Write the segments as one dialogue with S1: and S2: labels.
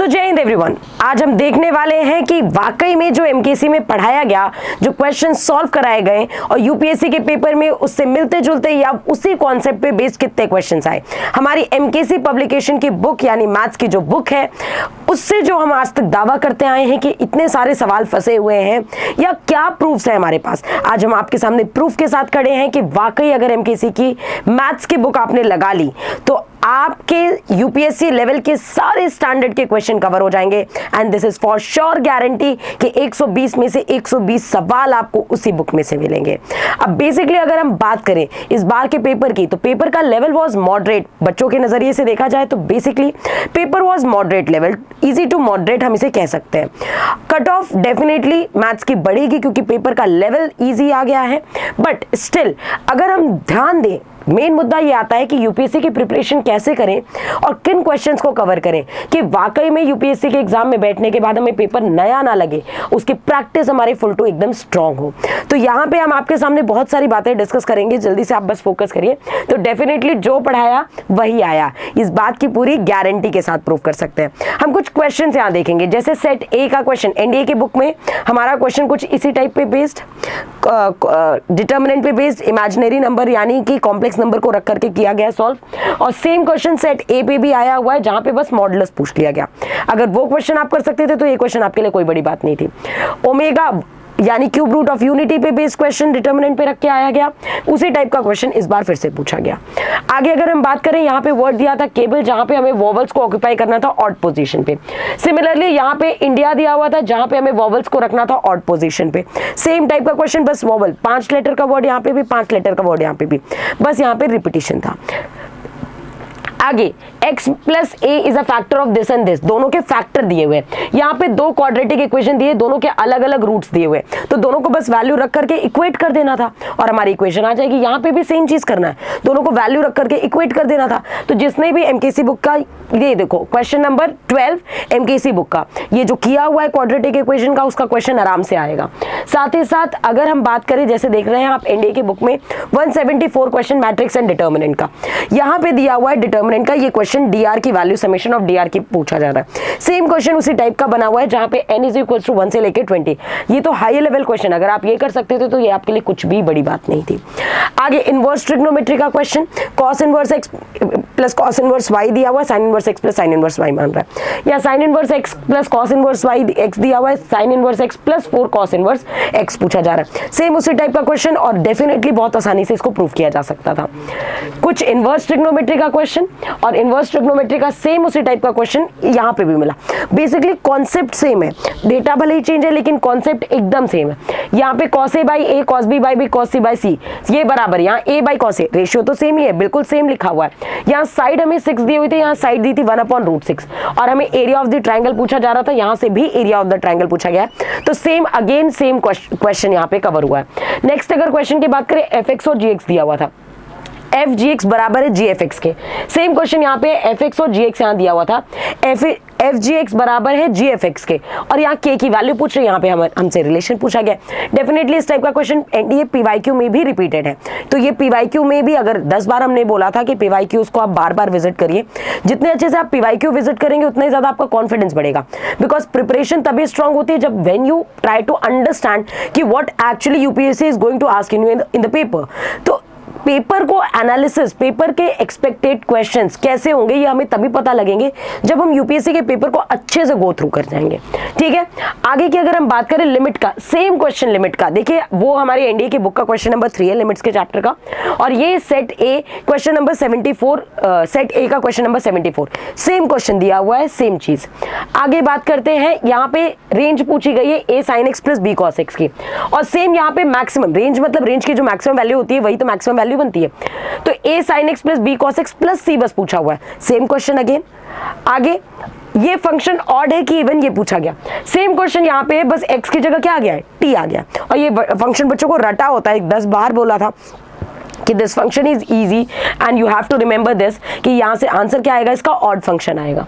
S1: तो जय हिंद एवरीवन। आज हम देखने वाले हैं कि वाकई में जो एमकेसी में पढ़ाया गया, जो क्वेश्चन सॉल्व कराए गए और यूपीएससी के पेपर में उससे मिलते जुलते या उसी कॉन्सेप्ट पे बेस्ड कितने क्वेश्चंस आए। हमारी एमकेसी पब्लिकेशन की बुक यानी मैथ्स की जो बुक है उससे जो हम आज तक दावा करते आए हैं कि इतने सारे सवाल फंसे हुए हैं या क्या प्रूफ्स है हमारे पास, आज हम आपके सामने प्रूफ के साथ खड़े हैं कि वाकई अगर एमकेसी की मैथ्स की बुक आपने लगा ली तो आपके यूपीएससी लेवल के सारे स्टैंडर्ड के क्वेश्चन कवर हो जाएंगे। And this is for sure guarantee कि 120 में से 120 सवाल आपको उसी बुक में से मिलेंगे। अब बेसिकली अगर हम बात करें इस बार के पेपर की, तो पेपर का लेवल वाज मॉडरेट। बच्चों के नजरिए से देखा जाए तो basically paper was moderate level, easy to moderate हम इसे कह सकते हैं। कट ऑफ डेफिनेटली मैथ्स की बढ़ेगी क्योंकि पेपर का लेवल ईजी आ गया है, बट स्टिल अगर हम ध्यान दें, मेन मुद्दा ये आता है कि यूपीएससी की प्रिपरेशन कैसे करें और किन क्वेश्चंस को कवर करें कि वाकई में यूपीएससी के एग्जाम में बैठने के बाद हमें पेपर नया ना लगे, उसकी प्रैक्टिस हमारे फुल टू एकदम स्ट्रांग हो। तो यहाँ पे हम आपके सामने बहुत सारी बातें डिस्कस करेंगे, जल्दी से आप बस फोकस करिए। तो डेफिनेटली जो पढ़ाया वही आया, इस बात की पूरी गारंटी के साथ प्रूव कर सकते हैं। हम कुछ क्वेश्चन यहाँ देखेंगे, जैसे सेट ए का क्वेश्चन, एनडीए की बुक में हमारा क्वेश्चन कुछ इसी टाइप पे बेस्ड, डिटर्मिनेंट पे बेस्ड, इमेजिनरी नंबर यानी कि कॉम्प्लेक्स नंबर को रख करके किया गया सॉल्व। और सेम क्वेश्चन सेट ए पे भी आया हुआ है जहां पे बस मॉडुलस पूछ लिया गया। अगर वो क्वेश्चन आप कर सकते थे तो ये क्वेश्चन आपके लिए कोई बड़ी बात नहीं थी। ओमेगा यानी क्यूब रूट ऑफ यूनिटी पे बेस्ड क्वेश्चन डिटर्मिनेंट पे रख के आया गया, उसी टाइप का क्वेश्चन इस बार फिर से पूछा गया। आगे अगर हम बात करें, यहाँ पे वर्ड दिया था केबल, जहां पे हमें वोवल्स को ऑक्यूपाई करना था ऑड पोजीशन पे। सिमिलरली यहाँ पे इंडिया दिया हुआ था जहां पे हमें वोवल्स को रखना था ऑड पोजीशन पे। सेम टाइप का क्वेश्चन, बस वोवल 5 लेटर का वर्ड यहाँ पे भी, 5 लेटर का वर्ड यहाँ पे भी, बस यहाँ पे रिपीटिशन था। आगे x plus A is a factor of this and this, दोनों के फैक्टर दिए हुए हैं। यहाँ पे दो क्वाड्रेटिक इक्वेशन दिए, दोनों के अलग अलग रूट्स दिए हुए, तो दोनों को बस वैल्यू रख करके इक्वेट कर देना था और हमारी इक्वेशन आ जाएगी। यहाँ पे भी सेम चीज करना है, दोनों को वैल्यू रख करके इक्वेट कर देना था। तो जिसने भी एमकेसी बुक का, ये देखो क्वेश्चन नंबर 12 एमकेसी बुक का ये जो किया हुआ है क्वाड्रेटिक इक्वेशन का, उसका क्वेश्चन आराम से आएगा। साथ ही साथ अगर हम बात करें, जैसे देख रहे हैं आप एनडीए की बुक में 174 क्वेश्चन मैट्रिक्स एंड डिटर्मिनेंट का, यहाँ पे दिया हुआ है डिटर्मिनेंट का ये क्वेश्चन डीआर की वैल्यू समेशन ऑफ डीआर की पूछा जा रहा है। सेम क्वेश्चन उसी टाइप का बना हुआ है जहां पे n इज इक्वल टू 1 से लेके 20। ये तो हाई लेवल क्वेश्चन, अगर आप ये कर सकते थे तो ये आपके लिए कुछ भी बड़ी बात नहीं थी। आगे इनवर्स ट्रिग्नोमेट्री का question, cos inverse x plus cos inverse y दिया हुआ है, sin inverse x plus sin inverse y मान रहा है, या sin inverse x plus cos inverse y x दिया हुआ है, sin inverse x plus 4 cos inverse x पूछा जा रहा है। सेम उसी टाइप का क्वेश्चन और डेफिनेटली बहुत आसानी से इसको प्रूव किया जा सकता था। कुछ इनवर्स ट्रिग्नोमेट्री का क्वेश्चन और इनवर्स ट्रिग्नोमेट्री का सेम उसी टाइप का क्वेश्चन यहाँ पे भी मिला। बेसिकली कॉन्सेप्ट सेम है, डेटा भले ही चेंज है लेकिन कॉन्सेप्ट एकदम सेम है। यहाँ पे cos a by A, cos b by B, cos c by C, ये बराबर, यहाँ a by cos a, ratio तो सेम ही है, बिल्कुल सेम लिखा हुआ है। यहाँ साइड हमें 6 दी हुई थी, यहाँ साइड दी थी 1/√6 और हमें एरिया ऑफ द ट्रायंगल पूछा जा रहा था, यहाँ से भी एरिया ऑफ द ट्रायंगल पूछा गया है। तो सेम अगेन सेम क्वेश्चन यहाँ पे कवर हुआ है। नेक्स्ट अगर क्वेश्चन की बात करें, fx और gx दिया हुआ था, एफ जी एक्स बराबर है जी एफ एक्स के। सेम क्वेश्चन यहाँ पे एफ एक्स और जी एक्स यहाँ दिया हुआ था, एफ जी एक्स बराबर है जी एफ एक्स के, और यहाँ के की वैल्यू पूछ रहे हैं, यहाँ पे हमसे रिलेशन पूछा गया। डेफिनेटली इस टाइप का क्वेश्चन एनडीए पीवाईक्यू में भी रिपीटेड है। तो ये पीवाईक्यू में भी, अगर 10 बार हमने बोला था कि पीवाईक्यू उसको आप बार बार विजिट करिए, जितने अच्छे से आप पीवाईक्यू विजिट करेंगे उतना ही ज्यादा आपका कॉन्फिडेंस बढ़ेगा। बिकॉज प्रिपरेशन तभी स्ट्रांग होती है जब when you try to understand कि what actually UPSC is going to ask you in the paper. तो पेपर को एनालिसिस, पेपर के एक्सपेक्टेड क्वेश्चंस कैसे होंगे ये हमें तभी पता लगेंगे जब हम यूपीएससी के पेपर को अच्छे से गो थ्रू कर जाएंगे। ठीक है, आगे की अगर हम बात करें लिमिट का, सेम क्वेश्चन लिमिट का, देखिए वो हमारी एनडीए की बुक का क्वेश्चन नंबर 3 है लिमिट्स के चैप्टर का, और ये सेट ए क्वेश्चन नंबर 74, सेट ए का क्वेश्चन नंबर 74, सेम क्वेश्चन दिया हुआ है, सेम चीज। आगे बात करते हैं, यहाँ पे रेंज पूछी गई है a sin x plus b cos x की, और सेम यहाँ पे मैक्सिमम रेंज, मतलब रेंज की जो मैक्सिमम वैल्यू होती है वही तो मैक्सिमम वैल्यू बनती है। तो a sin x plus b cos x plus c बस पूछा हुआ है, सेम क्वेश्चन अगेन। आगे ये फंक्शन ऑड है कि इवन, ये पूछा गया, सेम क्वेश्चन यहाँ पे बस x की जगह क्या आ गया है, t आ गया। और ये फंक्शन बच्चों को रटा होता है, 10 बार बोला था कि this function is easy and you have to remember this कि यहाँ से आंसर क्या आएगा, इसका ऑड फंक्शन आएगा।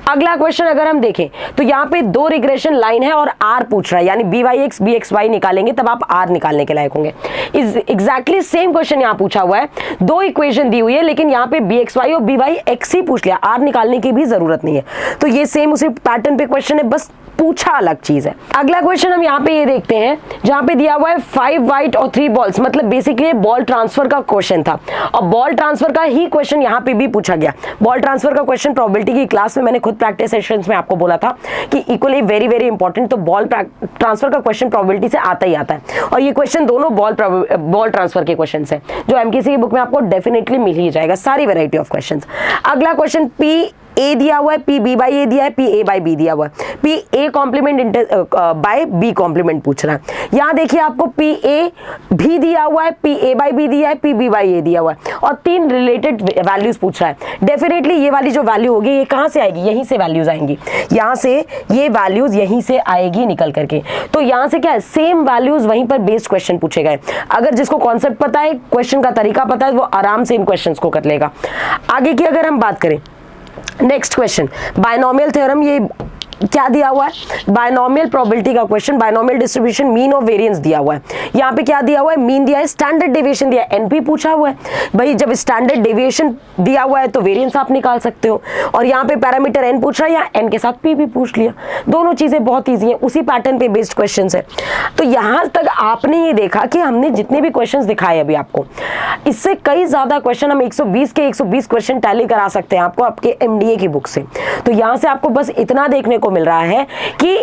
S1: अगला क्वेश्चन अगर हम देखें तो यहाँ पे दो रिग्रेशन लाइन है और आर पूछ रहा है, यानी BYX BXY निकालेंगे तब आप आर निकालने के लायक होंगे। इज एग्जैक्टली सेम क्वेश्चन यहाँ पूछा हुआ है, दो इक्वेशन दी हुई है लेकिन यहाँ पे BXY और BYX ही पूछ लिया, आर निकालने की भी जरूरत नहीं है। तो ये सेम उसी पैटर्न पे क्वेश्चन है, बस पूछा अलग चीज है। अगला क्वेश्चन हम यहाँ पे ये देखते हैं जहाँ पे दिया हुआ है 5 व्हाइट और 3 बॉल्स, मतलब बेसिकली बॉल ट्रांसफर का क्वेश्चन था और बॉल ट्रांसफर का ही क्वेश्चन यहाँ पे भी पूछा गया। बॉल ट्रांसफर का क्वेश्चन प्रोबेबिलिटी की क्लास में मैंने खुद प्रैक्टिस सेशंस में आपको बोला था कि इक्वली वेरी वेरी इंपॉर्टेंट, तो बॉल ट्रांसफर का क्वेश्चन प्रोबेबिलिटी से आता ही आता है और ये क्वेश्चन दोनों बॉल ट्रांसफर के क्वेश्चन है जो एमकेसी की बुक में आपको डेफिनेटली मिल ही जाएगा, सारी वेराइटी ऑफ क्वेश्चन। अगला क्वेश्चन PA दिया हुआ है, PB बाई ए दिया है, PA बाई बी दिया हुआ है, PA complement by B complement पूछ रहा है। यहाँ देखिए आपको PA भी दिया हुआ है, PA बाई बी दिया है, PB बाई ए दिया हुआ है और 3 रिलेटेड वैल्यूज पूछ रहा है। डेफिनेटली ये वाली जो वैल्यू होगी ये कहाँ से आएगी, यहीं से वैल्यूज आएंगी, यहाँ से ये वैल्यूज यहीं से आएगी निकल करके। तो यहाँ से क्या है, सेम वैल्यूज वहीं पर बेस्ड क्वेश्चन पूछे गए। अगर जिसको कॉन्सेप्ट पता है, क्वेश्चन का तरीका पता है, वो आराम से इन क्वेश्चन को कर लेगा। आगे की अगर हम बात करें, नेक्स्ट क्वेश्चन बायनोमियल थ्योरम, ये क्या दिया हुआ है, बायनोमियल प्रोबेबिलिटी का क्वेश्चन, बायनोमियल डिस्ट्रीब्यूशन मीन और वेरिएंस दिया हुआ है। यहाँ पे क्या दिया हुआ है, मीन दिया है, स्टैंडर्ड डेविएशन दिया है, एनपी पूछा हुआ है। भाई जब स्टैंडर्ड डेविएशन दिया हुआ है तो वेरिएंस आप निकाल सकते हो और यहाँ पे पैरामीटर एन पूछ रहा है, यहाँ एन के साथ पी भी पूछ लिया। दोनों चीजें बहुत ईजी हैं, उसी पैटर्न पे बेस्ड क्वेश्चन है। तो यहाँ तक आपने ये देखा कि हमने जितने भी क्वेश्चन दिखाए अभी आपको, इससे कई ज्यादा क्वेश्चन हम 120 के 120 क्वेश्चन टैली करा सकते हैं आपको आपके एमडीए की बुक से। तो यहाँ से आपको बस इतना देखने को मिल रहा है कि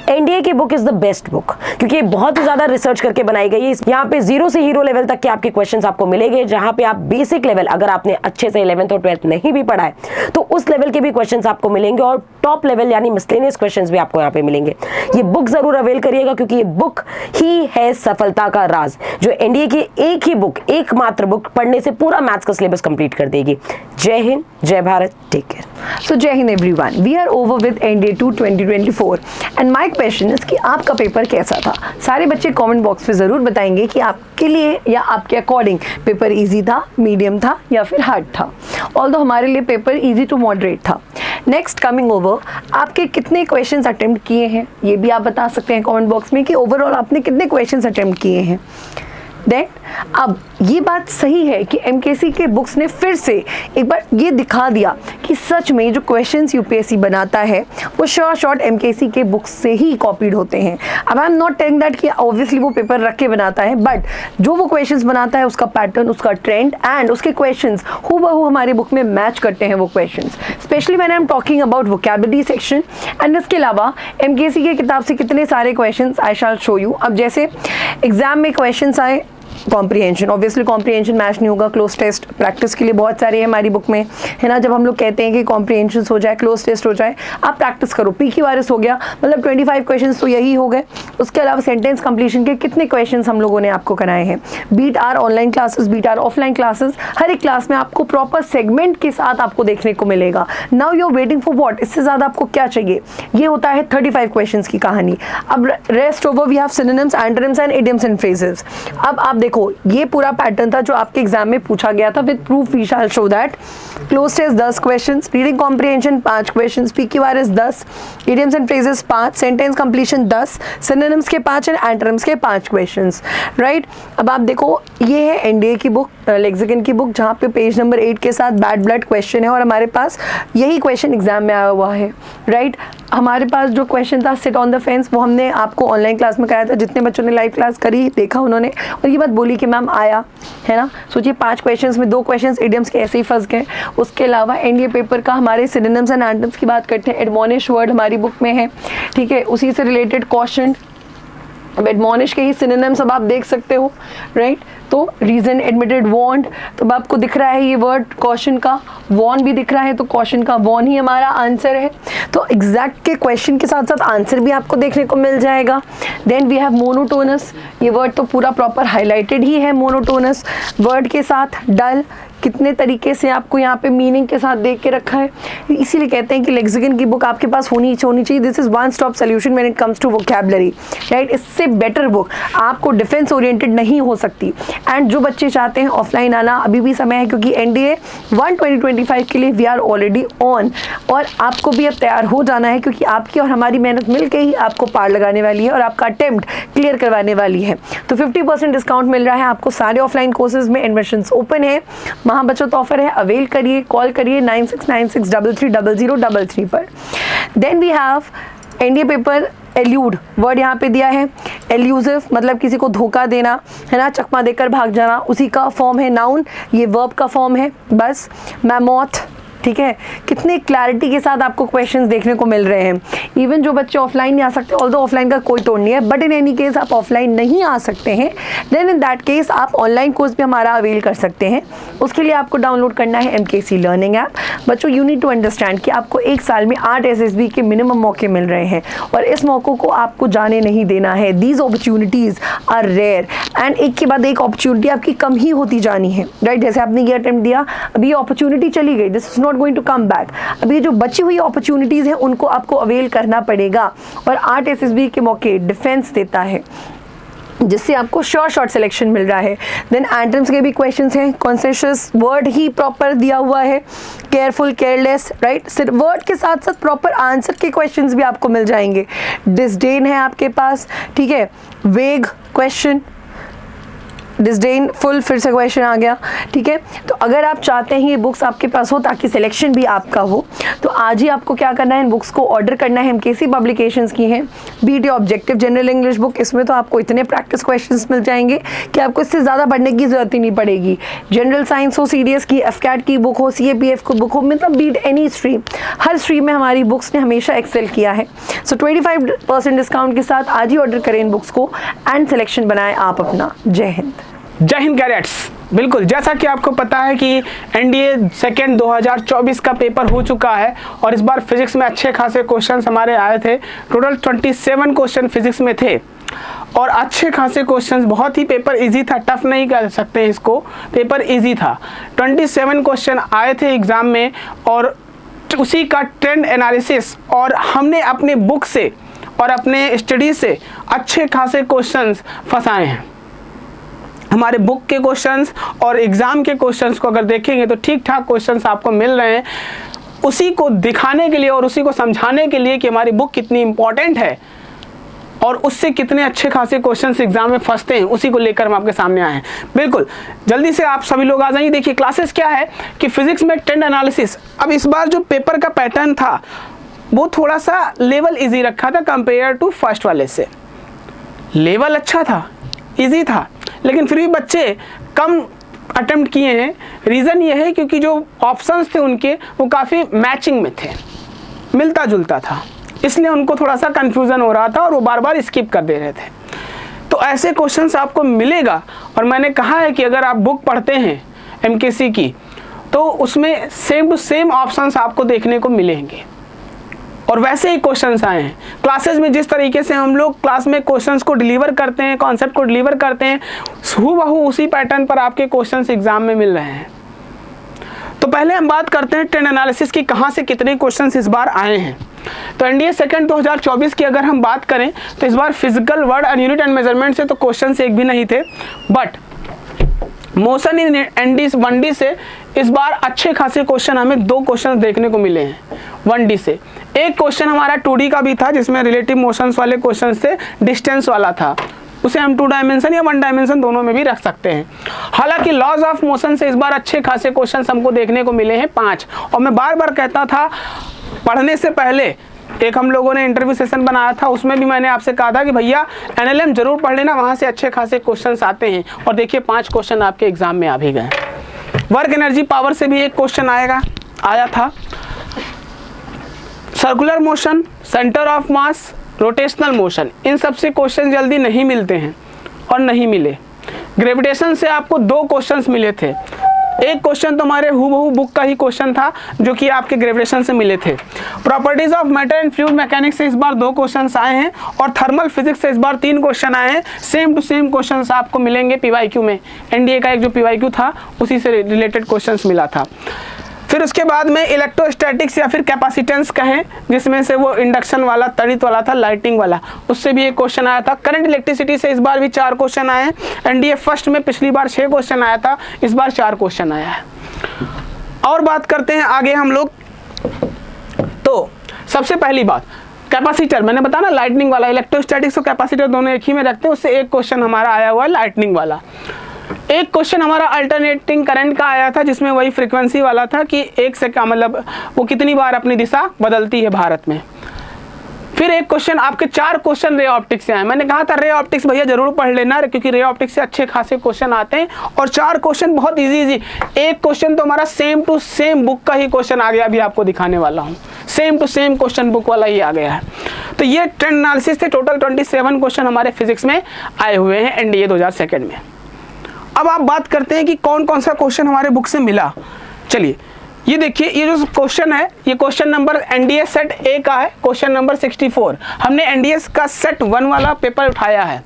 S1: एनडीए की book is the best book, क्योंकि ये बहुत ही ज्यादा रिसर्च करके बनाई गई है। यहाँ पे 0 से हीरो लेवल तक के आपके क्वेश्चंस आपको मिलेंगे, जहां पे आप बेसिक लेवल, अगर आपने अच्छे से 11th और 12th नहीं भी पढ़ा है तो उस लेवल के भी क्वेश्चंस आपको मिलेंगे और टॉप लेवल यानी मिसलेनियस क्वेश्चंस भी आपको यहाँ पे मिलेंगे। ये बुक जरूर अवेल करिएगा क्योंकि ये बुक ही है सफलता का राज, जो एनडीए की एक ही बुक, एकमात्र बुक पढ़ने से पूरा मैथ्स का सिलेबस कंप्लीट कर देगी। जय हिंद, जय भारत, टेक केयर।
S2: सो जय हिंद everyone, we are over with NDA 2 2024 and my question is कि आपका पेपर कैसा था। सारे बच्चे कमेंट बॉक्स में ज़रूर बताएंगे कि आपके लिए या आपके अकॉर्डिंग पेपर इजी था, मीडियम था या फिर हार्ड था। ऑल्दो हमारे लिए पेपर इजी टू मॉडरेट था। नेक्स्ट कमिंग ओवर, आपके कितने क्वेश्चंस अटेम्प्ट किए हैं ये भी आप बता सकते हैं कमेंट बॉक्स में कि ओवरऑल आपने कितने क्वेश्चंस अटेम्प्ट किए हैं। देन अब ये बात सही है कि एमकेसी के बुक्स ने फिर से एक बार ये दिखा दिया कि सच में जो क्वेश्चंस यूपीएससी बनाता है वो शॉर्ट एमकेसी के बुक्स से ही कॉपीड होते हैं। अब I am not telling that कि ऑब्वियसली वो पेपर रख के बनाता है, बट जो वो क्वेश्चंस बनाता है उसका पैटर्न, उसका ट्रेंड एंड उसके क्वेश्चंस हूबहू हमारे बुक में मैच करते हैं वो questions, specially when I am talking about vocabulary section. And इसके अलावा एमकेसी के किताब से कितने सारे questions I shall show you. अब जैसे एग्जाम में क्वेश्चंस आए कॉम्प्रिहेंशन, ऑब्वियसली कॉम्प्रिहेंशन मैच नहीं होगा, क्लोज टेस्ट प्रैक्टिस के लिए बहुत सारे हैं हमारी बुक में, है ना। जब हम लोग कहते हैं कि कॉम्प्रिहेंशन हो जाए, क्लोज टेस्ट हो जाए, आप प्रैक्टिस करो। PQRS हो गया, मतलब 25 क्वेश्चंस तो यही हो गए। उसके अलावा सेंटेंस कंप्लीशन के कितने क्वेश्चंस हम लोगों ने आपको कराए हैं। Be it are online classes, be it are offline classes, हर एक क्लास में आपको प्रॉपर सेगमेंट के साथ आपको देखने को मिलेगा। Now you are waiting for what, इससे ज़्यादा आपको क्या चाहिए। ये होता है 35 क्वेश्चंस की कहानी। अब rest over we have synonyms, antonyms and idioms and phrases. अब आप देखो ये पूरा पैटर्न था जो आपके एग्जाम में पूछा गया था। With proof we shall show that. Cloze test 10 questions, reading comprehension 5 questions, PQRS 10, idioms and phrases 5, sentence completion 10, synonyms के 5 एंड एंटोनिम्स के 5 क्वेश्चंस, राइट। अब आप देखो ये है एनडीए की बुक, लेक्सिकन की बुक, जहाँ पे पेज नंबर 8 के साथ बैड ब्लड क्वेश्चन है और हमारे पास यही क्वेश्चन एग्जाम में आया हुआ है, राइट। हमारे पास जो क्वेश्चन था सिट ऑन द फेंस, वो हमने आपको ऑनलाइन क्लास में कराया था। जितने बच्चों ने लाइव क्लास करी देखा उन्होंने और ये बात बोली कि मैम आया, है ना। सोचिए 5 क्वेश्चंस में 2 क्वेश्चंस इडियम्स के ऐसे ही फंस गए। उसके अलावा एनडीए पेपर का हमारे सिनोनिम्स एंड एंटोनिम्स की बात करते हैं। एडमोनिश वर्ड हमारी बुक में है, ठीक है, उसी से रिलेटेड क्वेश्चन। अब एडमोनिश के ही सिनोनिम्स अब आप देख सकते हो, राइट। तो रीजन, एडमिटेड, वांट, तो अब आपको दिख रहा है ये वर्ड क्वेश्चन का, वॉन भी दिख रहा है, तो क्वेश्चन का वॉन ही हमारा आंसर है। तो एग्जैक्ट के क्वेश्चन के साथ साथ आंसर भी आपको देखने को मिल जाएगा। देन वी हैव मोनोटोनस, ये वर्ड तो पूरा प्रॉपर हाईलाइटेड ही है मोनोटोनस वर्ड के साथ। डल, कितने तरीके से आपको यहाँ पे मीनिंग के साथ देख के रखा है। इसीलिए कहते हैं कि लेक्सिकन की बुक आपके पास होनी चाहिए। This is one stop solution when it comes to vocabulary, right. इससे बेटर बुक आपको डिफेंस ओरिएंटेड नहीं हो सकती। एंड जो बच्चे चाहते हैं ऑफलाइन आना, अभी भी समय है, क्योंकि NDA 1 2025 के लिए वी आर ऑलरेडी ऑन, और आपको भी अब तैयार हो जाना है, क्योंकि आपकी और हमारी मेहनत मिलकर ही आपको पार लगाने वाली है और आपका अटेम्प्ट क्लियर करवाने वाली है। तो 50% डिस्काउंट मिल रहा है आपको सारे ऑफलाइन कोर्सेज में। एडमिशंस ओपन है, महाबचत ऑफर है, अवेल करिए, कॉल करिए 9696330033 पर। Then we have NDA paper alluded, word यहाँ पे दिया है एल्यूसिव, मतलब किसी को धोखा देना, है ना, चकमा देकर भाग जाना, उसी का फॉर्म है नाउन, ये वर्ब का फॉर्म है बस। मैमोथ, ठीक है। कितने क्लैरिटी के साथ आपको क्वेश्चंस देखने को मिल रहे हैं। इवन जो बच्चे ऑफलाइन नहीं आ सकते, ऑल्दो ऑफलाइन का कोई तोड़ नहीं है, बट इन एनी केस आप ऑफलाइन नहीं आ सकते हैं, देन इन दैट केस आप ऑनलाइन कोर्स भी हमारा अवेल कर सकते हैं। उसके लिए आपको डाउनलोड करना है MKC लर्निंग ऐप। बच्चों, यू नीड टू अंडरस्टैंड कि आपको एक साल में 8 SSB के मिनिमम मौके मिल रहे हैं, और इस मौक़ों को आपको जाने नहीं देना है। These opportunities are rare, and एक के बाद एक अपॉर्चुनिटी आपकी कम ही होती जानी है, राइट। जैसे आपने ये अटेम्प्ट दिया, अभी ये अपॉर्चुनिटी चली गई, this is not going to come back. अभी ये जो बची हुई अपॉर्चुनिटीज़ हैं उनको आपको अवेल करना पड़ेगा, और 8 SSB के मौके डिफेंस देता है, जिससे आपको शॉर्ट सिलेक्शन मिल रहा है। देन एंटम्स के भी क्वेश्चंस हैं, कॉन्सेंशस वर्ड ही प्रॉपर दिया हुआ है, केयरफुल, केयरलेस, राइट। सिर्फ वर्ड के साथ साथ प्रॉपर आंसर के क्वेश्चंस भी आपको मिल जाएंगे। डिसडेन है आपके पास, ठीक है, वेग क्वेश्चन, डिसडेन फुल, फिर से क्वेश्चन आ गया, ठीक है। तो अगर आप चाहते हैं ये बुक्स आपके पास हो ताकि सिलेक्शन भी आपका हो, तो आज ही आपको क्या करना है, इन बुक्स को ऑर्डर करना है। MKC पब्लिकेशंस की हैं BT objective general English book. इसमें तो आपको इतने प्रैक्टिस क्वेश्चंस मिल जाएंगे कि आपको इससे ज़्यादा पढ़ने की ज़रूरत ही नहीं पड़ेगी। जनरल साइंस हो, CDS की, FCAT की बुक हो, CAPF की बुक हो, मतलब बीट एनी स्ट्रीम, हर स्ट्रीम में हमारी बुक्स ने हमेशा एक्सेल किया है। सो 25% डिस्काउंट के साथ आज ही ऑर्डर करें इन बुक्स को, एंड सिलेक्शन बनाएं आप अपना। जय हिंद।
S3: जय हिंद कैडेट्स। बिल्कुल, जैसा कि आपको पता है कि NDA सेकेंड 2024 का पेपर हो चुका है, और इस बार फिजिक्स में अच्छे खासे क्वेश्चंस हमारे आए थे। टोटल 27 क्वेश्चन फिजिक्स में थे, और अच्छे खासे क्वेश्चंस, बहुत ही पेपर इजी था, टफ नहीं कह सकते हैं इसको, पेपर इजी था। 27 क्वेश्चन आए थे एग्ज़ाम में, और उसी का ट्रेंड एनालिसिस, और हमने अपने बुक से और अपने स्टडी से अच्छे खासे क्वेश्चंस फंसाए हैं। हमारे बुक के क्वेश्चंस और एग्ज़ाम के क्वेश्चंस को अगर देखेंगे तो ठीक ठाक क्वेश्चंस आपको मिल रहे हैं। उसी को दिखाने के लिए और उसी को समझाने के लिए कि हमारी बुक कितनी इंपॉर्टेंट है और उससे कितने अच्छे खासे क्वेश्चंस एग्जाम में फंसते हैं, उसी को लेकर हम आपके सामने आए हैं। बिल्कुल, जल्दी से आप सभी लोग आ जाइए। देखिए क्लासेस क्या है कि फिजिक्स में ट्रेंड एनालिसिस। अब इस बार जो पेपर का पैटर्न था वो थोड़ा सा लेवल इजी रखा था कंपेयर टू फर्स्ट वाले से। लेवल अच्छा था, इजी था, लेकिन फिर भी बच्चे कम अटेम्प्ट किए हैं। रीज़न ये है क्योंकि जो ऑप्शंस थे उनके वो काफ़ी मैचिंग में थे, मिलता जुलता था, इसलिए उनको थोड़ा सा कन्फ्यूज़न हो रहा था और वो बार बार स्किप कर दे रहे थे। तो ऐसे क्वेश्चंस आपको मिलेगा, और मैंने कहा है कि अगर आप बुक पढ़ते हैं MKC की तो उसमें सेम टू सेम ऑप्शंस आपको देखने को मिलेंगे, और वैसे ही क्वेश्चंस आए हैं। क्लासेस में जिस तरीके से हम लोग क्लास में क्वेश्चंस को डिलीवर करते हैं, कॉन्सेप्ट को डिलीवर करते हैं, हूबहू उसी पैटर्न पर आपके क्वेश्चंस एग्जाम में मिल रहे हैं। तो पहले हम बात करते हैं ट्रेंड एनालिसिस की, कहाँ से कितने क्वेश्चंस इस बार आए हैं। तो NDA सेकेंड 2024 की अगर हम बात करें तो इस बार physical, world and unit and measurement से तो क्वेश्चंस एक भी नहीं थे, but motion in ND 1D से इस बार अच्छे खासे क्वेश्चन, हमें 2 क्वेश्चन देखने को मिले हैं 1D से। एक क्वेश्चन हमारा 2D का भी था जिसमें रिलेटिव मोशंस वाले क्वेश्चन थे, डिस्टेंस वाला था, उसे हम 2 डायमेंशन या 1 डायमेंशन दोनों में भी रख सकते हैं। हालांकि लॉज ऑफ मोशन से इस बार अच्छे खासे क्वेश्चन हमको देखने को मिले हैं 5। और मैं बार बार कहता था पढ़ने से पहले, एक हम लोगों ने इंटरव्यू सेशन बनाया था, उसमें भी मैंने आपसे कहा था कि भैया NLM जरूर पढ़ लेना, वहाँ से अच्छे खासे क्वेश्चंस आते हैं। और देखिए 5 क्वेश्चन आपके एग्जाम में आ भी गए। वर्क एनर्जी पावर से भी एक क्वेश्चन आया था। Circular motion, centre of mass, rotational motion, इन सब से क्वेश्चन जल्दी नहीं मिलते हैं और नहीं मिले। ग्रेविटेशन से आपको 2 क्वेश्चंस मिले थे, एक क्वेश्चन तो हमारे हूबहू बुक का ही क्वेश्चन था जो कि आपके ग्रेविटेशन से मिले थे। Properties of matter and fluid mechanics से इस बार 2 क्वेश्चन आए हैं और थर्मल फिजिक्स से इस बार 3 क्वेश्चन आए हैं। सेम टू सेम क्वेश्चन आपको मिलेंगे पीवाईक्यू में। एनडीए का एक जो पीवाईक्यू था उसी से रिलेटेड क्वेश्चन मिला था। फिर उसके बाद में इलेक्ट्रोस्टैटिक्स या फिर कैपेसिटेंस कहें, जिसमें से वो इंडक्शन वाला, तड़ित वाला था, लाइटिंग वाला, उससे भी एक क्वेश्चन आया था। करंट इलेक्ट्रिसिटी से इस बार भी 4 क्वेश्चन आए हैं। एनडीए फर्स्ट में पिछली बार 6 क्वेश्चन आया था, इस बार 4 क्वेश्चन आया है। और बात करते हैं आगे हम लोग। तो सबसे पहली बात, कैपेसिटर, मैंने बताया ना लाइटनिंग वाला, इलेक्ट्रोस्टैटिक्स और कैपेसिटर दोनों एक ही में रखते हैं, उससे एक क्वेश्चन हमारा आया हुआ है लाइटनिंग वाला। एक क्वेश्चन हमारा अल्टरनेटिंग करंट का आया था, जिसमें वही फ्रीक्वेंसी वाला था कि एक से क्या मतलब वो कितनी बार अपनी दिशा बदलती है भारत में। फिर एक क्वेश्चन, आपके 4 क्वेश्चन रे ऑप्टिक्स से आए। मैंने कहा था रे ऑप्टिक्स भैया जरूर पढ़ लेना, क्योंकि रे ऑप्टिक्स से अच्छे खासे क्वेश्चन आते हैं और 4 क्वेश्चन बहुत इजी। एक क्वेश्चन तो हमारा सेम टू सेम बुक का ही क्वेश्चन आ गया, अभी आपको दिखाने वाला हूँ। Same to same question book वाला ही आ गया है। तो ये ट्रेंड एनालिसिस थे। टोटल 27 क्वेश्चन हमारे फिजिक्स में आए हुए हैं एनडीए 2002 में। अब आप बात करते हैं कि कौन कौन सा क्वेश्चन हमारे बुक से मिला। चलिए ये देखिए, ये जो क्वेश्चन है, ये क्वेश्चन नंबर एनडीए सेट ए का है, क्वेश्चन नंबर 64। हमने एनडीए का सेट 1 वाला पेपर उठाया है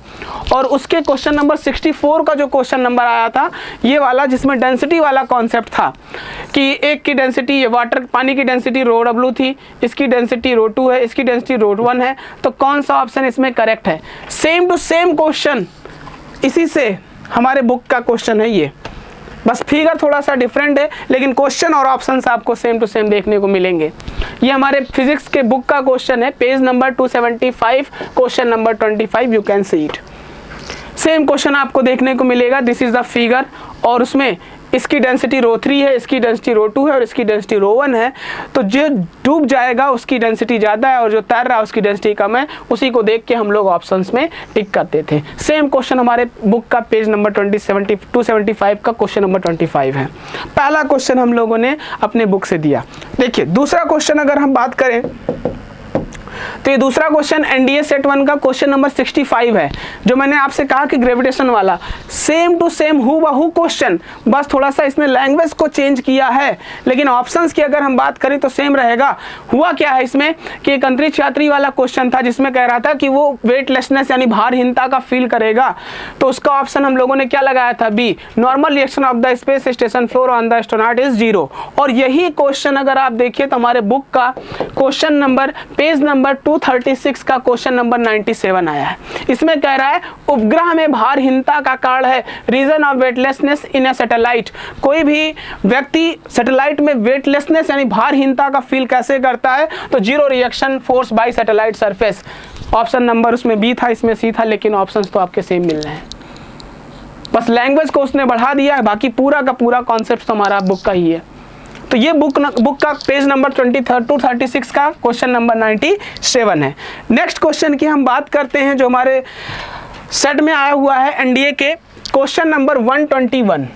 S3: और उसके क्वेश्चन नंबर 64 का जो क्वेश्चन नंबर आया था ये वाला, जिसमें डेंसिटी वाला कॉन्सेप्ट था कि एक की डेंसिटी, ये वाटर पानी की डेंसिटी ρW थी, इसकी डेंसिटी ρ2 है, इसकी डेंसिटी ρ1 है, तो कौन सा ऑप्शन इसमें करेक्ट है। सेम टू सेम क्वेश्चन इसी से हमारे बुक का क्वेश्चन है ये, बस फिगर थोड़ा सा डिफरेंट है, लेकिन क्वेश्चन और ऑप्शंस आपको सेम टू सेम देखने को मिलेंगे। ये हमारे फिजिक्स के बुक का क्वेश्चन है, page number 275, question number 25, you can see it. Same question आपको देखने को मिलेगा, दिस इज द फिगर, और उसमें इसकी डेंसिटी ρ3 है, इसकी डेंसिटी ρ2 है और इसकी डेंसिटी ρ1 है। तो जो डूब जाएगा उसकी डेंसिटी ज़्यादा है और जो तैर रहा है उसकी डेंसिटी कम है, उसी को देख के हम लोग ऑप्शंस में टिक करते थे। सेम क्वेश्चन हमारे बुक का पेज नंबर 275 का क्वेश्चन नंबर 25 है। पहला क्वेश्चन हम लोगों ने अपने बुक से दिया। देखिए दूसरा क्वेश्चन अगर हम बात करें तो ये दूसरा क्वेश्चन एनडीए सेट 1 का क्वेश्चन नंबर 65 है, जो मैंने आपसे कहा कि ग्रेविटेशन वाला। सेम टू सेम हूबहू क्वेश्चन, बस थोड़ा सा इसमें लैंग्वेज को चेंज किया है, लेकिन ऑप्शंस की अगर हम बात करें तो सेम रहेगा। हुआ क्या है इसमें कि एक अंतरिक्ष यात्री वाला क्वेश्चन था, जिसमें कह रहा था कि वो वेटलेसनेस यानी भारहीनता का फील करेगा, तो उसका ऑप्शन हम लोगों ने क्या लगाया था, B, normal reaction of the space station floor on the astronaut is 0। और यही क्वेश्चन अगर आप देखिए तो हमारे बुक का क्वेश्चन नंबर पेज नंबर 236 का क्वेश्चन नंबर 97 आया है। इसमें कह रहा है उपग्रह में भारहीनता का कारण है reason of weightlessness in a satellite. कोई भी व्यक्ति सैटेलाइट में वेटलेसनेस यानी भारहीनता का फील कैसे करता है, तो 0 reaction force by satellite surface. Option number उसमें बी था, इसमें सी था, लेकिन ऑप्शंस तो आपके सेम मिल रहे हैं, बस लैंग्वेज को उसने बढ़ा दिया है, बाकी पूरा का पूरा कॉन्सेप्ट तो हमारा बुक का ही है। तो ये बुक का पेज नंबर 236 का क्वेश्चन नंबर 97 है। नेक्स्ट क्वेश्चन की हम बात करते हैं जो हमारे सेट में आया हुआ है एनडीए के, क्वेश्चन नंबर 121।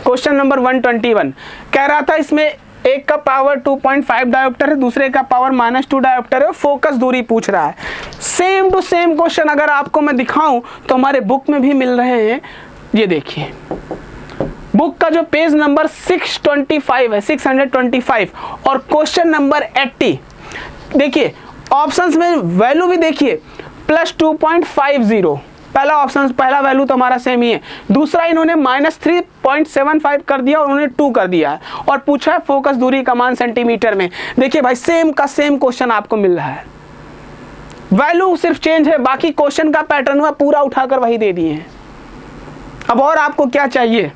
S3: क्वेश्चन नंबर 121 कह रहा था इसमें एक का पावर 2.5 डायोप्टर है, दूसरे का पावर -2 डायोप्टर है, फोकस दूरी पूछ रहा है। सेम टू सेम क्वेश्चन अगर आपको मैं दिखाऊं तो हमारे बुक में भी मिल रहे हैं। ये देखिए बुक का जो पेज नंबर 625 है, 625 और क्वेश्चन नंबर 80। देखिए ऑप्शंस में वैल्यू भी देखिए, +2.50, पहला ऑप्शन, पहला वैल्यू तो हमारा सेम ही है। दूसरा इन्होंने -3.75 कर दिया और उन्होंने 2 कर दिया है और पूछा है फोकस दूरी का मान सेंटीमीटर में। देखिए भाई सेम का सेम क्वेश्चन आपको मिल रहा है, वैल्यू सिर्फ चेंज है, बाकी क्वेश्चन का पैटर्न हुआ पूरा उठाकर वही दे दिए हैं। अब और आपको क्या चाहिए।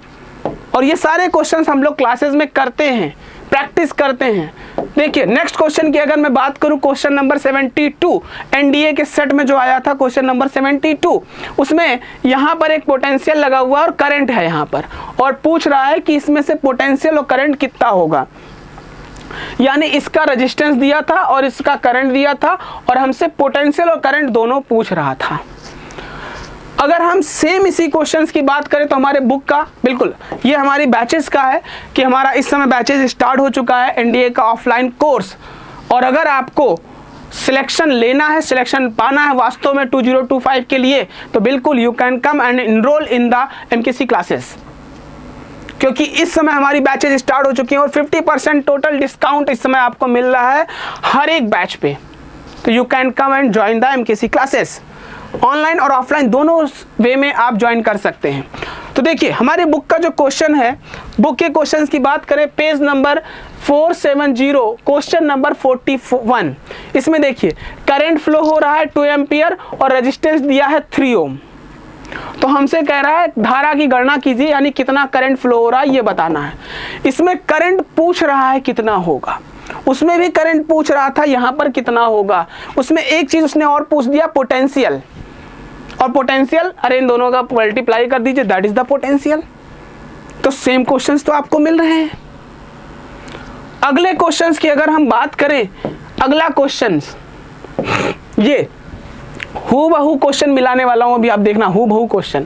S3: और ये सारे क्वेश्चंस हम लोग क्लासेस में करते हैं, प्रैक्टिस करते हैं। देखिए नेक्स्ट क्वेश्चन की अगर मैं बात करूं, क्वेश्चन नंबर 72 एनडीए के सेट में जो आया था, क्वेश्चन नंबर 72, उसमें यहाँ पर एक पोटेंशियल लगा हुआ और करंट है यहाँ पर, और पूछ रहा है कि इसमें से पोटेंशियल और करंट कितना होगा। यानी इसका रेजिस्टेंस दिया था और इसका करंट दिया था और हमसे पोटेंशियल और करंट दोनों पूछ रहा था। अगर हम सेम इसी क्वेश्चंस की बात करें तो हमारे बुक का बिल्कुल ये हमारी बैचेस का है कि हमारा इस समय बैचेस स्टार्ट हो चुका है एनडीए का ऑफलाइन कोर्स। और अगर आपको सिलेक्शन लेना है, सिलेक्शन पाना है वास्तव में 2025 के लिए, तो बिल्कुल you can come and enrol in the MKC classes. क्योंकि इस समय हमारी बैचेज स्टार्ट हो चुकी हैं और 50% टोटल डिस्काउंट इस समय आपको मिल रहा है हर एक बैच पे। तो you can come and join the MKC classes, online और ऑफलाइन दोनों वे में आप ज्वाइन कर सकते हैं। तो देखिए हमारे बुक का जो क्वेश्चन है, बुक के क्वेश्चंस की बात करें, पेज नंबर 470 क्वेश्चन नंबर 41, इसमें देखिए करंट फ्लो हो रहा है 2 एम्पियर और रेजिस्टेंस दिया है 3 ओम। तो हमसे कह रहा है धारा की गणना कीजिए, यानी कितना करंट फ्लो हो रहा है ये बताना है। इसमें करंट पूछ रहा है कितना होगा, उसमें भी करंट पूछ रहा था यहाँ पर कितना होगा। उसमें एक चीज उसने और पूछ दिया, पोटेंशियल, और पोटेंशियल अरे इन दोनों का मल्टीप्लाई कर दीजिए, दैट इज द पोटेंशियल। तो सेम क्वेश्चंस तो आपको मिल रहे हैं। अगले क्वेश्चंस की अगर हम बात करें, अगला क्वेश्चंस ये हूबहू क्वेश्चन मिलाने वाला हूं, अभी आप देखना हूबहू क्वेश्चन।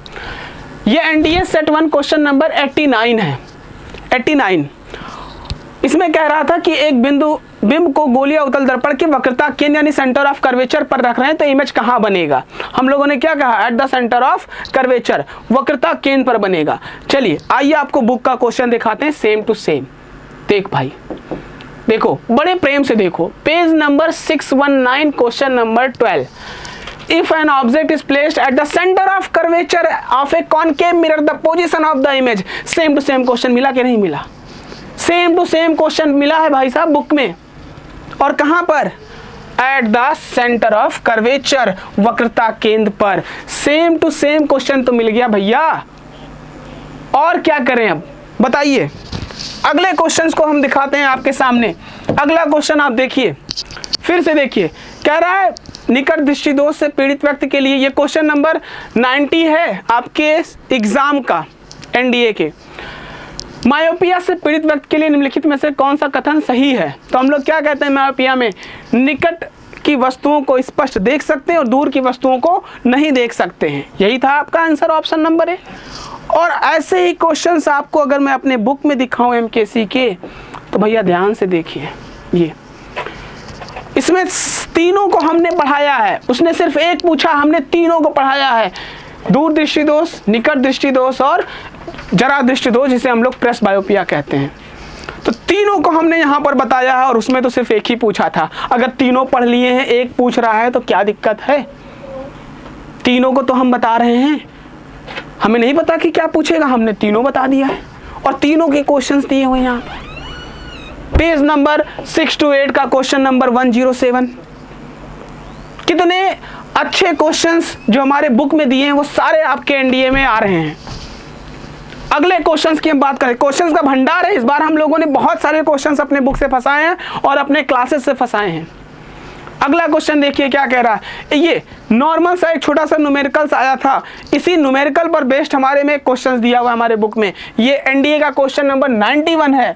S3: ये NDA सेट 1 क्वेश्चन नंबर 89 है, 89। इसमें कह रहा था कि एक बिंब को गोलीय अवतल दर्पण की वक्रता केंद्र यानी सेंटर ऑफ कर्वेचर पर रख रहे हैं, तो इमेज कहाँ बनेगा। हम लोगों ने क्या कहा, at the centre of curvature, वक्रता केंद्र पर बनेगा। चलिए आइए आपको बुक का क्वेश्चन दिखाते हैं सेम टू सेम। देख भाई, देखो बड़े प्रेम से देखो, page number 619 question number 12। If an object is placed at the center of curvature of a concave mirror, the position of the image, same to same question मिला कि नहीं मिला? सेम टू सेम क्वेश्चन मिला है भाई साहब book में, और कहां पर, at the centre of curvature, वक्रता केंद्र पर। सेम टू सेम क्वेश्चन तो मिल गया भैया, और क्या करें अब बताइए। अगले क्वेश्चंस को हम दिखाते हैं आपके सामने। अगला क्वेश्चन आप देखिए, फिर से देखिए, कह रहा है निकट दृष्टि दोष से पीड़ित व्यक्ति के लिए, ये क्वेश्चन नंबर 90 है आपके एग्जाम का NDA के। मायोपिया से पीड़ित व्यक्ति के लिए निम्नलिखित में से कौन सा कथन सही है। तो हम लोग क्या कहते हैं मायोपिया में, निकट की वस्तुओं को स्पष्ट देख सकते हैं और दूर की वस्तुओं को नहीं देख सकते हैं। यही था आपका आंसर, ऑप्शन नंबर ए। और ऐसे ही क्वेश्चंस आपको अगर मैं अपने बुक में दिखाऊं MKC के, तो भैया ध्यान से देखिए, ये इसमें तीनों को हमने पढ़ाया है, उसने सिर्फ एक पूछा, हमने तीनों को पढ़ाया है। दूर दृष्टि दोष, निकट दृष्टि दोष और जरा दृष्टि दोष, जिसे हम लोग प्रेस बायोपिया कहते हैं। तो तीनों को हमने यहाँ पर बताया है, और उसमें तो सिर्फ एक ही पूछा था। अगर तीनों पढ़ लिए हैं, एक पूछ रहा है, तो क्या दिक्कत है। तीनों को तो हम बता रहे हैं, हमें नहीं पता कि क्या पूछेगा, हमने तीनों बता दिया है, और तीनों के क्वेश्चंस दिए हुए यहाँ। पेज नंबर 6 to 8 का क्वेश्चन नंबर 107। कितने अच्छे क्वेश्चंस जो हमारे बुक में दिए हैं वो सारे आपके NDA में आ रहे हैं। अगले क्वेश्चंस की हम बात करें, क्वेश्चंस का भंडार है। इस बार हम लोगों ने बहुत सारे क्वेश्चंस अपने बुक से फंसाए हैं और अपने क्लासेस से फंसाए हैं। अगला क्वेश्चन देखिए क्या कह रहा है। ये नॉर्मल सा एक छोटा सा न्यूमेरिकल्स आया था, इसी न्यूमेरिकल पर बेस्ड हमारे में क्वेश्चंस दिया हुआ है हमारे बुक में। ये NDA का क्वेश्चन नंबर 91 है।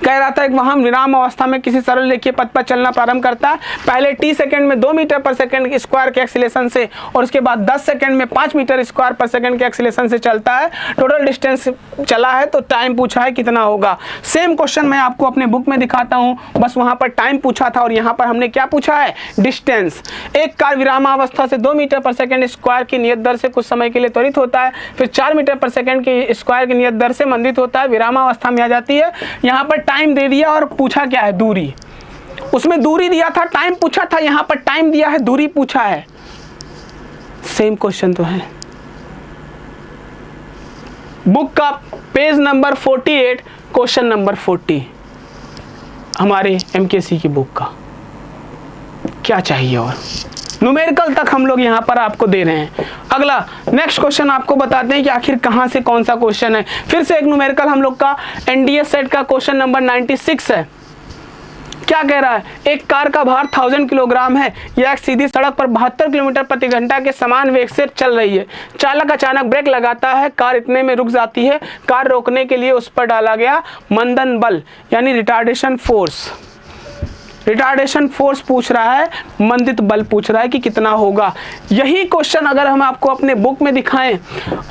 S3: कह रहा था एक वाहन विराम अवस्था में किसी सरल रेखीय पथ पर चलना प्रारंभ करता है। पहले t सेकंड में 2 मीटर पर सेकंड स्क्वायर के एक्सीलरेशन से, और उसके बाद 10 सेकंड में 5 मीटर स्क्वायर पर सेकंड के एक्सीलरेशन से चलता है। टोटल डिस्टेंस चला है, तो टाइम पूछा है कितना होगा। सेम क्वेश्चन मैं आपको अपने बुक में दिखाता हूँ, बस वहाँ पर टाइम पूछा था और यहाँ पर हमने क्या पूछा है, डिस्टेंस। एक कार विरामावस्था से 2 मीटर पर सेकंड स्क्वायर की नियत दर से कुछ समय के लिए त्वरित होता है, फिर 4 मीटर पर सेकंड की स्क्वायर की नियत दर से मंदित होता है, विरामावस्था में आ जाती है। यहाँ पर टाइम दे दिया और पूछा क्या है, दूरी। उसमें दूरी दिया था, टाइम पूछा था, यहां पर टाइम दिया है, दूरी पूछा है। सेम क्वेश्चन तो है। बुक का पेज नंबर 48 क्वेश्चन नंबर 40 हमारे MKC की बुक का। क्या चाहिए और, न्यूमेरिकल तक हम लोग यहां पर आपको दे रहे हैं। अगला नेक्स्ट क्वेश्चन आपको बताते हैं कि आखिर कहां से कौन सा क्वेश्चन है। फिर से एक न्यूमेरिकल हम लोग का NDA सेट का क्वेश्चन नंबर 96 है। क्या कह रहा है, एक कार का भार 1000 किलोग्राम है, यह एक सीधी सड़क पर 72 किलोमीटर प्रति घंटा के समान वेग से चल रही है। चालक अचानक ब्रेक लगाता है, कार इतने में रुक जाती है। कार रोकने के लिए उस पर डाला गया मंदन बल यानी रिटार्डेशन फोर्स। रिटार्डेशन फोर्स पूछ रहा है, मंदित बल पूछ रहा है कि कितना होगा। यही क्वेश्चन अगर हम आपको अपने बुक में दिखाएं,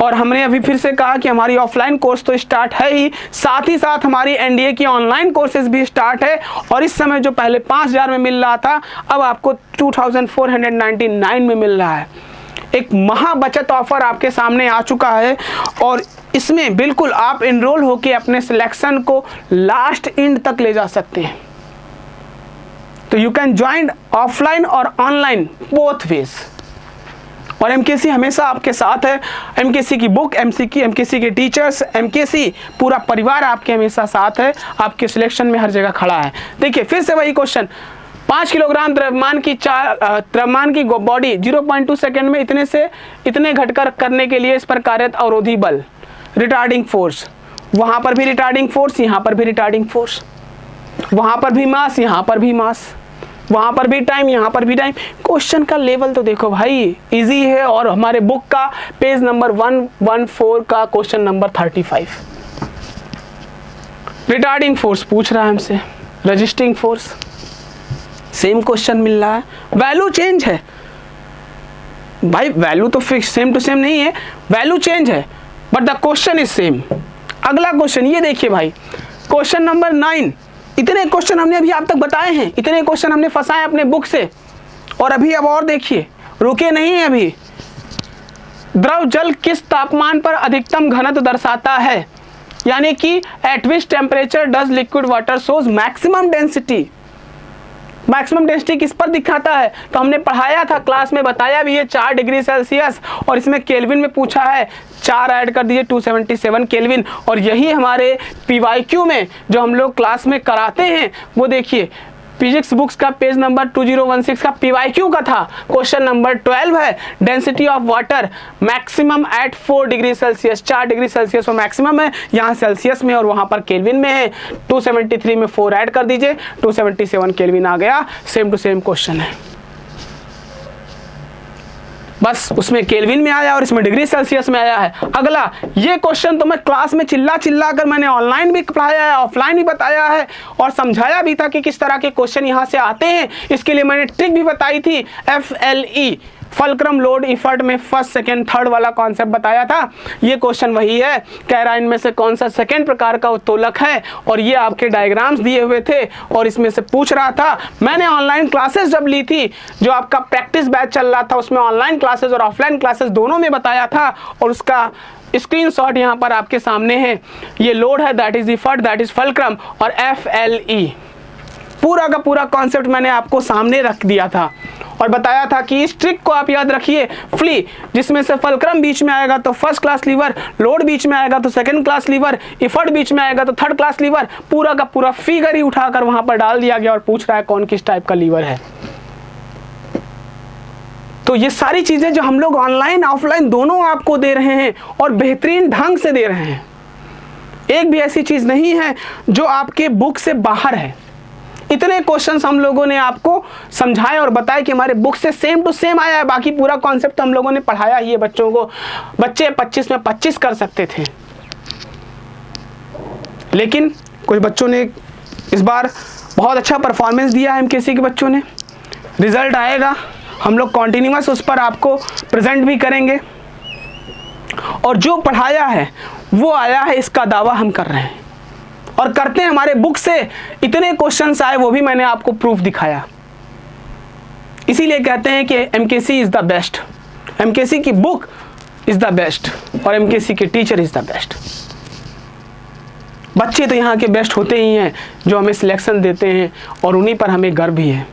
S3: और हमने अभी फिर से कहा कि हमारी ऑफलाइन कोर्स तो स्टार्ट है ही साथ हमारी NDA की ऑनलाइन कोर्सेज भी स्टार्ट है। और इस समय जो पहले 5000 में मिल रहा था, अब आपको 2499 में मिल रहा है। एक महा बचत ऑफर आपके सामने आ चुका है और इसमें बिल्कुल आप एनरोल होके अपने सिलेक्शन को लास्ट एंड तक ले जा सकते हैं। तो यू कैन ज्वाइन ऑफलाइन और ऑनलाइन बोथ वेज। और एमकेसी हमेशा आपके साथ है। एमकेसी की बुक, एमकेसी के टीचर्स, एमकेसी पूरा परिवार आपके हमेशा साथ है, आपके सिलेक्शन में हर जगह खड़ा है। देखिए फिर से वही क्वेश्चन, 5 किलोग्राम द्रव्यमान की बॉडी 0.2 सेकेंड में इतने से इतने घटकर करने के लिए इस पर कार्यरत अवरोधी बल, रिटार्डिंग फोर्स, वहां पर भी रिटार्डिंग फोर्स, यहाँ पर भी रिटार्डिंग फोर्स, वहां पर भी मास, यहाँ पर भी मास, वहां पर भी टाइम, यहाँ पर भी टाइम। क्वेश्चन का लेवल तो देखो भाई, इजी है। और हमारे बुक का पेज नंबर 114 का क्वेश्चन नंबर 35, रिटार्डिंग फोर्स पूछ रहा है हमसे, रजिस्टिंग फोर्स, सेम क्वेश्चन मिल रहा है। वैल्यू चेंज है भाई, वैल्यू तो फिक्स सेम टू सेम नहीं है, वैल्यू चेंज है but the question is same. अगला क्वेश्चन ये देखिए भाई, क्वेश्चन नंबर 9। इतने क्वेश्चन हमने अभी आप तक बताए हैं, इतने क्वेश्चन हमने फंसाए अपने बुक से। और अभी अब और देखिए, रुके नहीं है अभी। द्रव जल किस तापमान पर अधिकतम घनत्व दर्शाता है, यानी कि eight which temperature does liquid water shows maximum density. Maximum density किस पर दिखाता है, तो हमने पढ़ाया था, क्लास में बताया भी है, 4 डिग्री सेल्सियस। और इसमें केल्विन में पूछा है, 4 ऐड कर दीजिए 277 केल्विन। और यही हमारे पीवाईक्यू में जो हम लोग क्लास में कराते हैं, वो देखिए फिजिक्स बुक्स का पेज नंबर 2016 का पीवाईक्यू का था। क्वेश्चन नंबर 12 है, density of water maximum at 4 degree Celsius. 4 degree Celsius पर मैक्सिमम है, यहाँ सेल्सियस में और वहाँ पर केल्विन में है। 273 में 4 ऐड कर दीजिए, 277 केल्विन आ गया। सेम टू सेम क्वेश्चन है, बस उसमें केल्विन में आया और इसमें डिग्री सेल्सियस में आया है। अगला ये क्वेश्चन तो मैं क्लास में चिल्ला कर मैंने ऑनलाइन भी पढ़ाया है, ऑफलाइन भी बताया है और समझाया भी था कि किस तरह के क्वेश्चन यहाँ से आते हैं। इसके लिए मैंने ट्रिक भी बताई थी, FLE फल्क्रम लोड इफर्ट में फर्स्ट सेकंड थर्ड वाला कॉन्सेप्ट बताया था। ये क्वेश्चन वही है, कह रहा है इनमें से कौन सा सेकंड प्रकार का उत्तोलक है, और ये आपके डायग्राम्स दिए हुए थे और इसमें से पूछ रहा था। मैंने ऑनलाइन क्लासेस जब ली थी, जो आपका प्रैक्टिस बैच चल रहा था, उसमें ऑनलाइन क्लासेस और ऑफलाइन क्लासेस दोनों में बताया था और उसका स्क्रीनशॉट यहाँ पर आपके सामने है। ये लोड है, that is effort, that is fulcrum, और FLE पूरा का पूरा कॉन्सेप्ट मैंने आपको सामने रख दिया था और बताया था कि इस ट्रिक को आप याद रखिए। फ्ली जिसमें से फल्क्रम बीच में आएगा तो फर्स्ट क्लास लीवर, लोड बीच में आएगा तो सेकंड क्लास लीवर, इफर्ट बीच में आएगा तो थर्ड क्लास लीवर। पूरा का पूरा फिगर ही उठाकर वहां पर डाल दिया गया और पूछ रहा है कौन किस टाइप का लीवर है। तो ये सारी चीजें जो हम लोग ऑनलाइन ऑफलाइन दोनों आपको दे रहे हैं और बेहतरीन ढंग से दे रहे हैं, एक भी ऐसी चीज नहीं है जो आपके बुक से बाहर है। इतने क्वेश्चंस हम लोगों ने आपको समझाए और बताया कि हमारे बुक से सेम टू सेम आया है। बाकी पूरा कॉन्सेप्ट तो हम लोगों ने पढ़ाया ही है बच्चों को। बच्चे 25 में 25 कर सकते थे, लेकिन कुछ बच्चों ने इस बार बहुत अच्छा परफॉर्मेंस दिया है। एमकेसी के बच्चों ने, रिजल्ट आएगा, हम लोग कॉन्टिन्यूअस उस पर आपको प्रेजेंट भी करेंगे और जो पढ़ाया है वो आया है, इसका दावा हम कर रहे हैं और करते हैं। हमारे बुक से इतने क्वेश्चंस आए, वो भी मैंने आपको प्रूफ दिखाया। इसीलिए कहते हैं कि MKC is the best, MKC की बुक इज द बेस्ट और एमकेसी के टीचर इज द बेस्ट। बच्चे तो यहाँ के बेस्ट होते ही हैं जो हमें सिलेक्शन देते हैं और उन्हीं पर हमें गर्व भी है।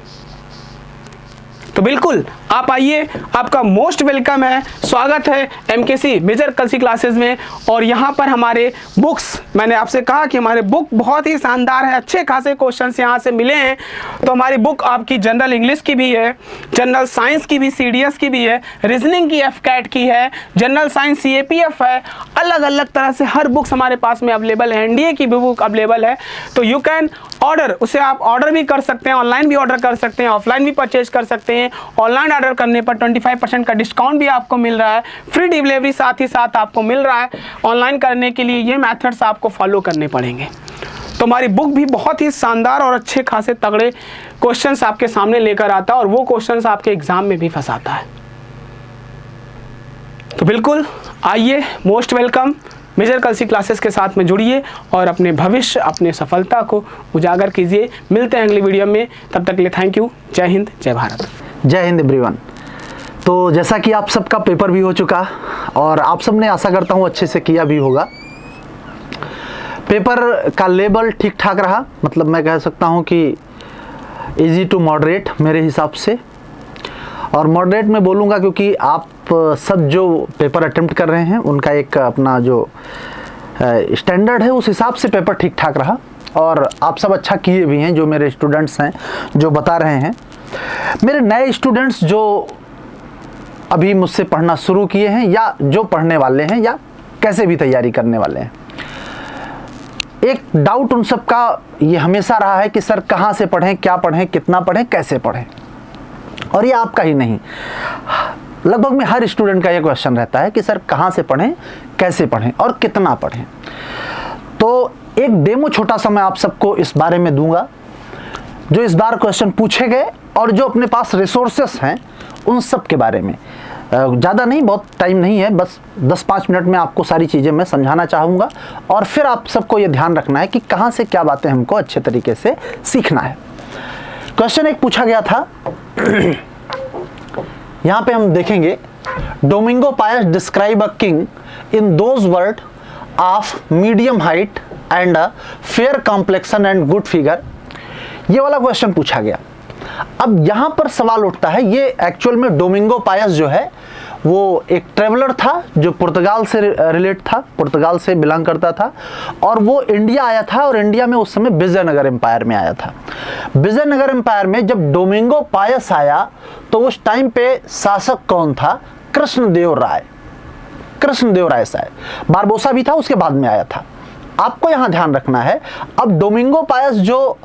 S3: तो बिल्कुल आप आइए, आपका मोस्ट वेलकम है, स्वागत है एमकेसी मेजर कलसी क्लासेस में। और यहाँ पर हमारे बुक्स, मैंने आपसे कहा कि हमारे बुक बहुत ही शानदार है, अच्छे खासे क्वेश्चंस यहाँ से मिले हैं। तो हमारी बुक आपकी जनरल इंग्लिश की भी है, जनरल साइंस की भी, CDS की भी है, रीजनिंग की FCAT की है, जनरल साइंस CAPF है, अलग अलग तरह से हर बुक्स हमारे पास में अवेलेबल है। NDA की भी बुक अवेलेबल है। तो यू कैन ऑर्डर, उसे आप ऑर्डर भी कर सकते हैं, ऑनलाइन भी ऑर्डर कर सकते हैं, ऑफलाइन भी परचेज कर सकते हैं। ऑनलाइन ऑर्डर करने पर 25% का डिस्काउंट भी आपको मिल रहा है, फ्री डिलीवरी साथ ही साथ आपको मिल रहा है। ऑनलाइन करने के लिए ये मेथड्स आपको फॉलो करने पड़ेंगे। तो हमारी बुक भी बहुत ही शानदार और अच्छे खासे तगड़े क्वेश्चंस आपके सामने लेकर आता है और वो क्वेश्चंस आपके एग्जाम में भी फंसाता है। तो बिल्कुल आइए, मोस्ट वेलकम, मेजर कलसी क्लासेस के साथ में जुड़िए और अपने भविष्य, अपने सफलता को उजागर कीजिए। मिलते हैं अगली वीडियो में, तब तक के लिए थैंक यू। जय हिंद, जय भारत।
S4: जय हिंद एवरीवन। तो जैसा कि आप सबका पेपर भी हो चुका और आप सब ने आशा करता हूँ अच्छे से किया भी होगा। पेपर का लेवल ठीक ठाक रहा, मतलब मैं कह सकता हूँ कि इजी टू मॉडरेट मेरे हिसाब से। और मॉडरेट में बोलूँगा क्योंकि आप सब जो पेपर अटेम्प्ट कर रहे हैं उनका एक अपना जो स्टैंडर्ड है उस हिसाब से पेपर ठीक ठाक रहा और आप सब अच्छा किए भी हैं। जो मेरे स्टूडेंट्स हैं जो बता रहे हैं, मेरे नए स्टूडेंट्स जो अभी मुझसे पढ़ना शुरू किए हैं या जो पढ़ने वाले हैं या कैसे भी तैयारी करने वाले हैं, एक डाउट उन सब का ये हमेशा रहा है कि सर कहाँ से पढ़ें, क्या पढ़ें, कितना पढ़ें, कैसे पढ़ें। और ये आपका ही नहीं, लगभग में हर स्टूडेंट का ये क्वेश्चन रहता है कि सर कहाँ से पढ़ें, कैसे पढ़ें और कितना पढ़ें। तो एक डेमो छोटा सा मैं आप सबको इस बारे में दूंगा, जो इस बार क्वेश्चन पूछे गए और जो अपने पास रिसोर्सेस हैं उन सब के बारे में। ज़्यादा नहीं, बहुत टाइम नहीं है, बस 10-5 मिनट में आपको सारी चीज़ें मैं समझाना चाहूँगा और फिर आप सबको ये ध्यान रखना है कि कहाँ से क्या बातें हमको अच्छे तरीके से सीखना है। क्वेश्चन एक पूछा गया था, यहाँ पे हम देखेंगे, Domingo Paes describe a king in those word of medium height and a fair complexion and good figure. ये वाला क्वेश्चन पूछा गया। अब यहाँ पर सवाल उठता है, ये एक्चुअल में डोमिंगो पायस जो है वो एक ट्रेवलर था जो पुर्तगाल से रिलेट था, पुर्तगाल से बिलोंग करता था और वो इंडिया आया था और इंडिया में उस समय विजयनगर एम्पायर में आया था। विजयनगर एम्पायर में जब डोमिंगो पायस आया तो उस टाइम पे शासक कौन था? कृष्णदेव राय। कृष्णदेव राय शायद, बारबोसा भी था उसके बाद में आया था। आपको यहाँ ध्यान रखना है। अब डोमिंगो पायस जो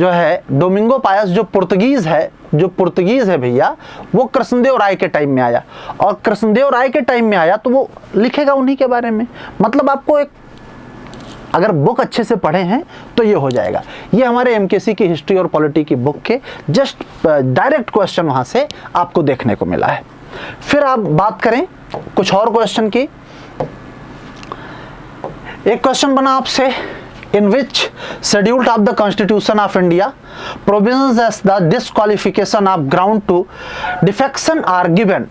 S4: है डोमिंगो पायस जो पुर्तगीज है भैया, वो कृष्णदेव राय के टाइम में आया और कृष्णदेव राय के टाइम में आया तो वो लिखेगा उन्हीं के बारे में। मतलब आपको एक, अगर बुक अच्छे से पढ़े हैं तो ये हो जाएगा। ये हमारे एमकेसी की हिस्ट्री और पॉलिटी की बुक के जस्ट डायरेक्ट क्वेश्चन वहाँ से आपको देखने को मिला है। फिर आप बात करें कुछ और क्वेश्चन की। एक क्वेश्चन बना आपसे, in which schedule of the Constitution of India provisions as the disqualification of ground to defection are given।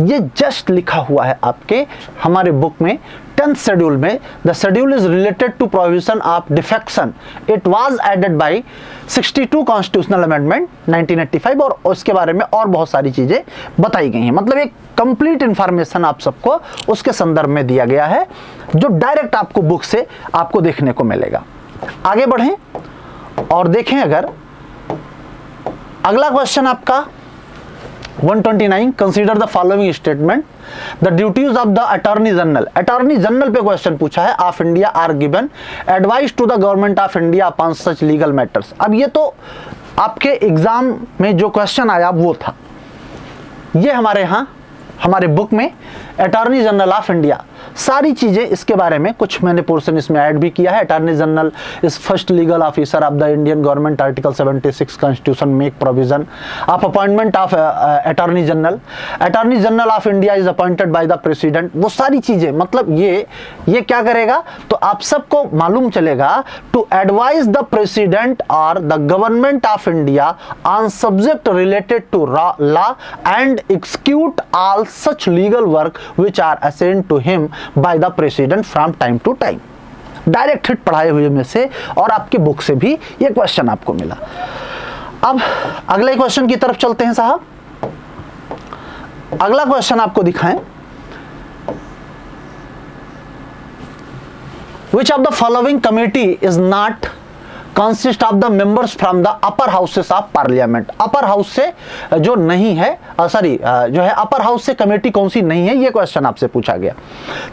S4: ये जस्ट लिखा हुआ है आपके हमारे बुक में 10th शेड्यूल में। The schedule is related to provision of defection. It was added by 62 constitutional amendment 1985 और उसके बारे में और बहुत सारी चीजें बताई गई हैं। मतलब एक कंप्लीट इंफॉर्मेशन आप सबको उसके संदर्भ में दिया गया है जो डायरेक्ट आपको बुक से आपको देखने को मिलेगा। आगे बढ़ें और देखें, अगर अगला क्वेश्चन आपका 129, consider the following statement, the duties of the attorney general. Attorney general पे क्वेश्चन पूछा है, of India are given advice to the government of India upon such legal matters. अब ये तो आपके एग्जाम में जो क्वेश्चन आया वो था, ये हमारे यहाँ हमारे बुक में अटॉर्नी जनरल ऑफ इंडिया सारी चीजें इसके बारे में कुछ मैंने पोर्शन इसमें ऐड भी किया है। Attorney general is first legal officer of the Indian government. Article 76 constitution make provision of appointment of attorney general. Attorney general of India is appointed by the president. वो सारी चीजें, मतलब ये क्या करेगा तो आप सबको मालूम चलेगा, टू एडवाइज द प्रेसिडेंट और the government of India on subject related to law and execute all such legal work which are assigned to him by the president from time to time। Direct hit पढ़ाए हुए में से और आपके book से भी ये क्वेश्चन आपको मिला। अब अगले क्वेश्चन की तरफ चलते हैं साहब। अगला क्वेश्चन आपको दिखाएं, which of the following committee is not consist of the members from the upper houses of parliament। Upper house से जो नहीं है, जो है अपर हाउस से कमेटी कौन सी नहीं है, ये क्वेश्चन आपसे पूछा गया।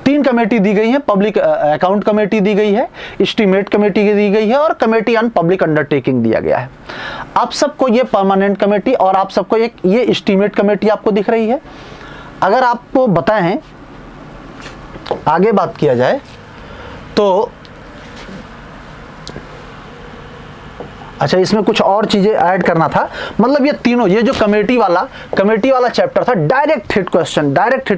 S4: 3 कमेटी दी गई है, पब्लिक अकाउंट कमेटी दी गई है, एस्टीमेट कमेटी दी गई है और कमेटी ऑन पब्लिक अंडरटेकिंग दिया गया है। आप सबको ये परमानेंट कमेटी और आप सबको ये एस्टीमेट कमेटी आपको दिख रही है। अगर आपको बताएं, आगे बात किया जाए तो अच्छा, इसमें कुछ और चीजें ऐड करना था। मतलब ये तीनों, ये जो कमेटी वाला चैप्टर था, डायरेक्ट हिट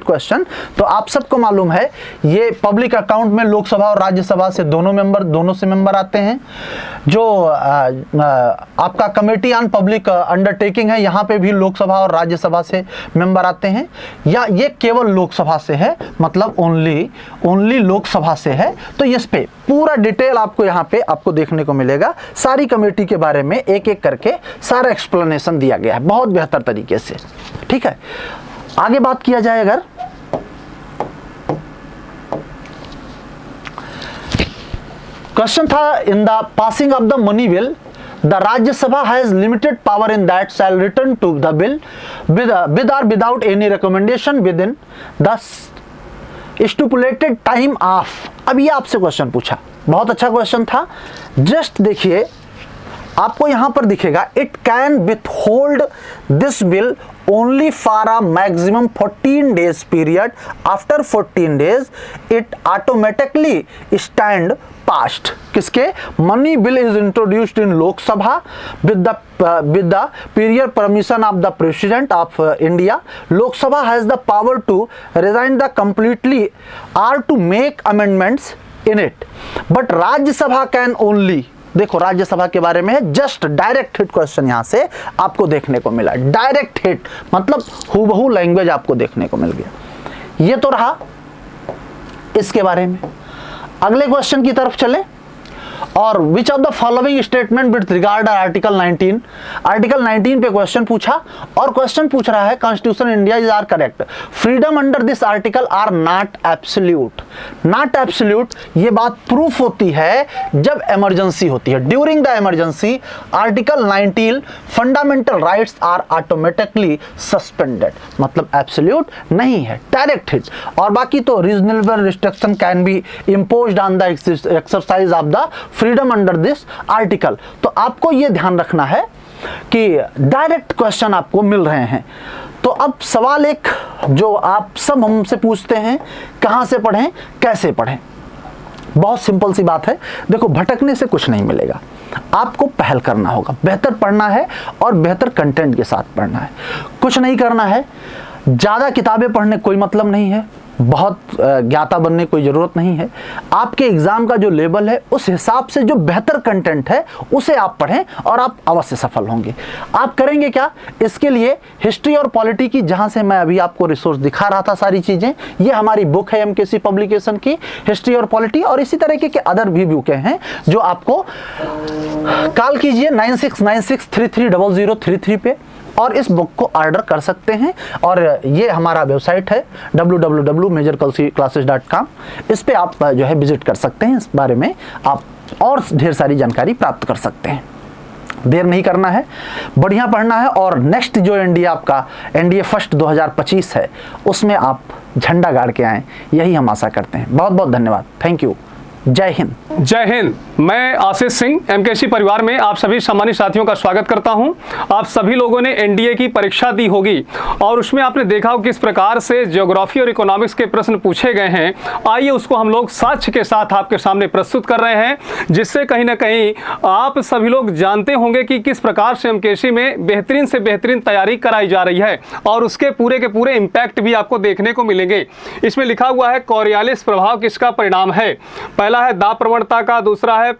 S4: क्वेश्चन। तो आप सबको मालूम है ये पब्लिक अकाउंट में लोकसभा और राज्यसभा से दोनों से मेंबर आते हैं। जो आपका कमेटी ऑन पब्लिक अंडरटेकिंग है, यहाँ पे भी लोकसभा और राज्यसभा से मेंबर आते हैं, या ये केवल लोकसभा से है, मतलब ओनली लोकसभा से है। तो इस पे पूरा डिटेल आपको यहाँ पे आपको देखने को मिलेगा। सारी कमेटी के बारे में एक एक करके सारा एक्सप्लेनेशन दिया गया है बहुत बेहतर तरीके से। ठीक है, आगे बात किया जाए, अगर क्वेश्चन था, in the passing of the money bill the Rajya Sabha has limited power in that shall return to the bill with or without any recommendation within the stipulated time of। अब ये आपसे question पूछा, बहुत अच्छा question था। Just देखिए, आपको यहां पर दिखेगा, it can withhold this bill only for a maximum 14 days period. After 14 days it automatically stand passed। किसके? Money bill is introduced in Lok Sabha with the prior permission of the president of India। Lok Sabha has the power to resign the completely or to make amendments in it, but Rajya Sabha can only। देखो, राज्यसभा के बारे में है, just direct hit question यहां से आपको देखने को मिला। डायरेक्ट हिट मतलब हूबहू लैंग्वेज आपको देखने को मिल गया। ये तो रहा इसके बारे में। अगले क्वेश्चन की तरफ चलें, और which of the following statement with regard article 19। Article 19 पे क्वेश्चन पूछा, और क्वेश्चन पूछ रहा है constitution India is are correct, freedom under this article are not absolute. Not absolute ये बात प्रूफ होती है जब इमरजेंसी होती है। During the emergency article 19 fundamental rights are automatically suspended, मतलब एब्सोल्यूट नहीं है, डायरेक्ट हिट। और बाकी तो reasonable restriction can be imposed on the exercise of the freedom under this article. तो आपको यह ध्यान रखना है कि डायरेक्ट क्वेश्चन आपको मिल रहे हैं। तो अब सवाल एक जो आप सब हमसे पूछते हैं, कहां से पढ़ें, कैसे पढ़ें? बहुत सिंपल सी बात है। देखो, भटकने से कुछ नहीं मिलेगा, आपको पहल करना होगा, बेहतर पढ़ना है और बेहतर कंटेंट के साथ पढ़ना है। कुछ नहीं करना है, ज्यादा किताबें पढ़ने कोई मतलब नहीं है, बहुत ज्ञाता बनने कोई ज़रूरत नहीं है। आपके एग्ज़ाम का जो लेवल है उस हिसाब से जो बेहतर कंटेंट है उसे आप पढ़ें और आप अवश्य सफल होंगे। आप करेंगे क्या? इसके लिए हिस्ट्री और पॉलिटी की, जहां से मैं अभी आपको रिसोर्स दिखा रहा था सारी चीज़ें, ये हमारी बुक है एमकेसी पब्लिकेशन की, हिस्ट्री और पॉलिटी, और इसी तरीके के अदर भी बुकें हैं जो आपको कॉल कीजिए 9696330033 पे और इस बुक को ऑर्डर कर सकते हैं। और ये हमारा वेबसाइट है www.majorclasses.com। इस पे आप जो है विजिट कर सकते हैं, इस बारे में आप और ढेर सारी जानकारी प्राप्त कर सकते हैं। देर नहीं करना है, बढ़िया पढ़ना है, और नेक्स्ट जो एनडीए फर्स्ट 2025 है उसमें आप झंडा गाड़ के आएँ, यही हम आशा करते हैं। बहुत बहुत धन्यवाद, थैंक यू, जय हिंद।
S3: जय हिंद। मैं आशीष सिंह एमकेसी परिवार में आप सभी सम्मानित साथियों का स्वागत करता हूं। आप सभी लोगों ने एनडीए की परीक्षा दी होगी और उसमें आपने देखा हो किस प्रकार से ज्योग्राफी और इकोनॉमिक्स के प्रश्न पूछे गए हैं। आइए उसको हम लोग साक्ष्य के साथ आपके सामने प्रस्तुत कर रहे हैं, जिससे कहीं ना कहीं आप सभी लोग जानते होंगे कि किस प्रकार से एमकेसी में बेहतरीन से बेहतरीन तैयारी कराई जा रही है और उसके पूरे के पूरे इम्पैक्ट भी आपको देखने को मिलेंगे। इसमें लिखा हुआ है कॉरियालिस प्रभाव किसका परिणाम है। पहला है दाब प्रवणता का, दूसरा है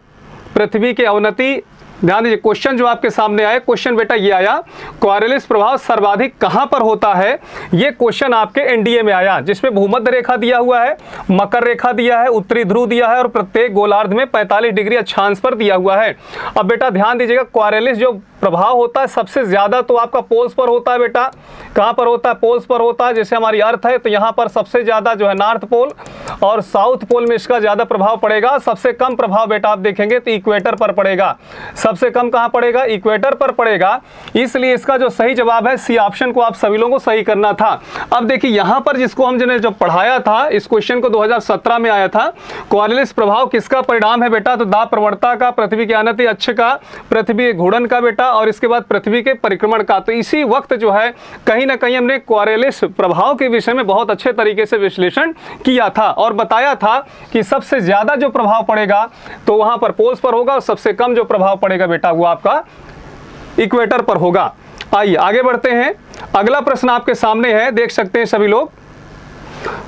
S3: पृथ्वी की अवनति। ध्यान दीजिए, क्वेश्चन जो आपके सामने आए, क्वेश्चन बेटा ये आया, कॉरियालिस प्रभाव सर्वाधिक कहां पर होता है। ये क्वेश्चन आपके एनडीए में आया, जिसमें भूमध्य रेखा दिया हुआ है, मकर रेखा दिया है, उत्तरी ध्रुव दिया है और प्रत्येक गोलार्ध में 45 डिग्री अक्षांश पर दिया हुआ है। अब बेटा ध्यान दीजिएगा, कॉरियालिस जो प्रभाव होता है सबसे ज्यादा तो आपका पोल्स पर होता है। बेटा कहां पर होता है? पोल्स पर होता है। जैसे हमारी अर्थ है तो यहाँ पर सबसे ज्यादा जो है नॉर्थ पोल और साउथ पोल में इसका ज्यादा प्रभाव पड़ेगा। सबसे कम प्रभाव बेटा आप देखेंगे तो इक्वेटर पर पड़ेगा। सबसे कम कहां पड़ेगा? इक्वेटर पर पड़ेगा। इसलिए इसका जो सही जवाब है सी ऑप्शन को आप सभी लोगों को सही करना था। अब देखिए यहाँ पर जिसको हमने जब पढ़ाया था, इस क्वेश्चन को 2017 में आया था, कॉरियालिस प्रभाव किसका परिणाम है बेटा? तो दाब प्रवणता का, पृथ्वी के अनति अक्ष का, पृथ्वी घूर्णन का बेटा, और इसके बाद पृथ्वी के परिक्रमण का। तो इसी वक्त जो है कहीं ना कहीं हमने कॉरियालिस प्रभाव के विषय में बहुत अच्छे तरीके से विश्लेषण किया था
S5: और बताया था कि सबसे ज़्यादा जो प्रभाव पड़ेगा तो वहाँ पर पोल्स पर होगा और सबसे कम जो प्रभाव पड़ेगा बेटा वो आपका इक्वेटर पर होगा। आइए आगे बढ़ते हैं। अगला प्रश्न आपके सामने है, देख सकते हैं सभी लोग।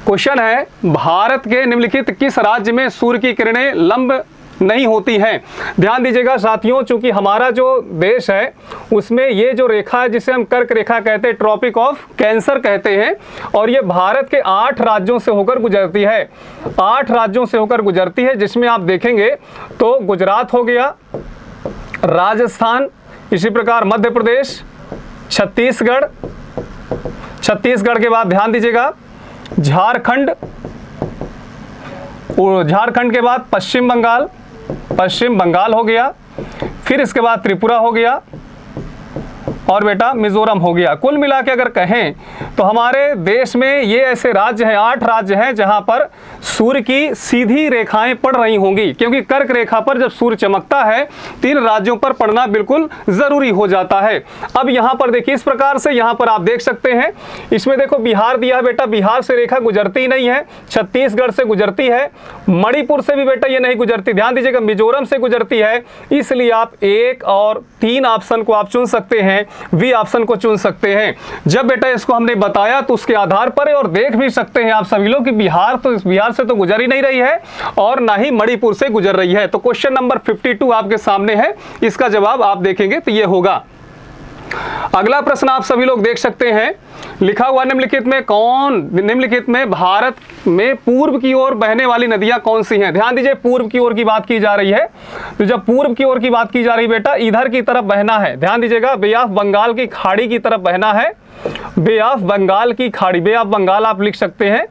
S5: क्वेश्चन है, भारत के निम्नलिखित किस राज्य में सूर्य की किरणें लंब नहीं होती हैं? ध्यान दीजिएगा साथियों, चूंकि हमारा जो देश है उसमें ये जो रेखा है जिसे हम कर्क रेखा कहते हैं, ट्रॉपिक ऑफ कैंसर कहते हैं, और ये भारत के 8 राज्यों से होकर गुजरती है। 8 राज्यों से होकर गुजरती है, जिसमें आप देखेंगे तो गुजरात हो गया, राजस्थान, इसी प्रकार मध्य प्रदेश, छत्तीसगढ़ के बाद ध्यान दीजिएगा झारखंड, और झारखंड के बाद पश्चिम बंगाल हो गया, फिर इसके बाद त्रिपुरा हो गया और बेटा मिजोरम हो गया। कुल मिला के अगर कहें तो हमारे देश में ये ऐसे राज्य हैं, 8 राज्य हैं जहां पर सूर्य की सीधी रेखाएं पड़ रही होंगी, क्योंकि कर्क रेखा पर जब सूर्य चमकता है 3 राज्यों पर पड़ना बिल्कुल जरूरी हो जाता है। अब यहां पर देखिए इस प्रकार से, यहां पर आप देख सकते हैं, इसमें देखो बिहार दिया है बेटा, बिहार से रेखा गुजरती नहीं है, छत्तीसगढ़ से गुजरती है, मणिपुर से भी बेटा ये नहीं गुजरती, ध्यान दीजिएगा मिजोरम से गुजरती है, इसलिए आप 1 और 3 ऑप्शन को आप चुन सकते हैं, वी ऑप्शन को चुन सकते हैं। जब बेटा इसको हमने बताया तो उसके आधार पर, और देख भी सकते हैं आप सभी लोग कि बिहार से तो गुजर ही नहीं रही है और ना ही मणिपुर से गुजर रही है। तो क्वेश्चन नंबर 52 आपके सामने है, इसका जवाब आप देखेंगे तो ये होगा। अगला प्रश्न आप सभी लोग देख सकते हैं, लिखा हुआ निम्नलिखित में भारत में पूर्व की ओर बहने वाली नदियां कौन सी हैं? ध्यान दीजिए पूर्व की ओर की बात की जा रही है, तो जब पूर्व की ओर की बात की जा रही है बेटा इधर की तरफ बहना है, ध्यान दीजिएगा बे ऑफ बंगाल की खाड़ी की तरफ बहना है, बे ऑफ बंगाल की खाड़ी, बे ऑफ बंगाल आप लिख सकते हैं,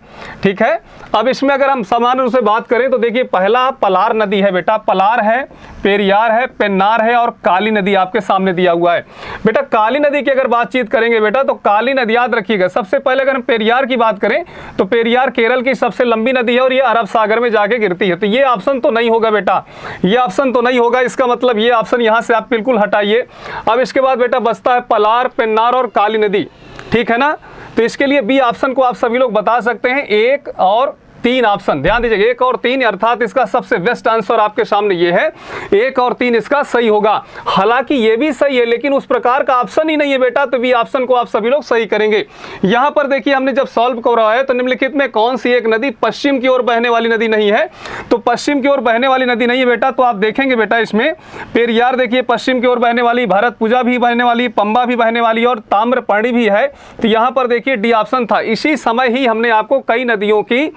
S5: ठीक है। अब इसमें अगर हम सामान्य रूप से बात करें तो देखिए पहला पलार नदी है बेटा, पलार है, पेरियार है, पेन्नार है और काली नदी आपके सामने दिया हुआ है। बेटा काली नदी की अगर बातचीत करेंगे बेटा तो काली नदी याद रखिएगा, सबसे पहले अगर हम पेरियार की बात करें तो पेरियार केरल की सबसे लंबी नदी है और ये अरब सागर में जाके गिरती है, तो ये ऑप्शन तो नहीं होगा बेटा, ये ऑप्शन तो नहीं होगा, इसका मतलब ये ऑप्शन यहाँ से आप बिल्कुल हटाइए। अब इसके बाद बेटा बचता है पलार, पेन्नार और काली नदी, ठीक है ना। तो इसके लिए बी ऑप्शन को आप सभी लोग बता सकते हैं, 1 और 3 ऑप्शन, ध्यान दीजिए 1 और 3, अर्थात इसका सबसे बेस्ट आंसर आपके सामने ये है, 1 और 3 इसका सही होगा। हालांकि ये भी सही है लेकिन उस प्रकार का ऑप्शन ही नहीं है बेटा, तो बी ऑप्शन को आप सभी लोग सही करेंगे। यहां पर देखिए हमने जब सॉल्व करवाया है तो निम्नलिखित में कौन सी एक नदी पश्चिम की ओर बहने वाली नदी नहीं है? तो पश्चिम की ओर बहने वाली नदी नहीं है बेटा, तो आप देखेंगे बेटा इसमें पेरियार देखिए पश्चिम की ओर बहने वाली, भरतपुजा भी बहने वाली, पंबा भी बहने वाली और ताम्रपर्णी भी है, तो यहाँ पर देखिए डी ऑप्शन था। इसी समय ही हमने आपको कई नदियों की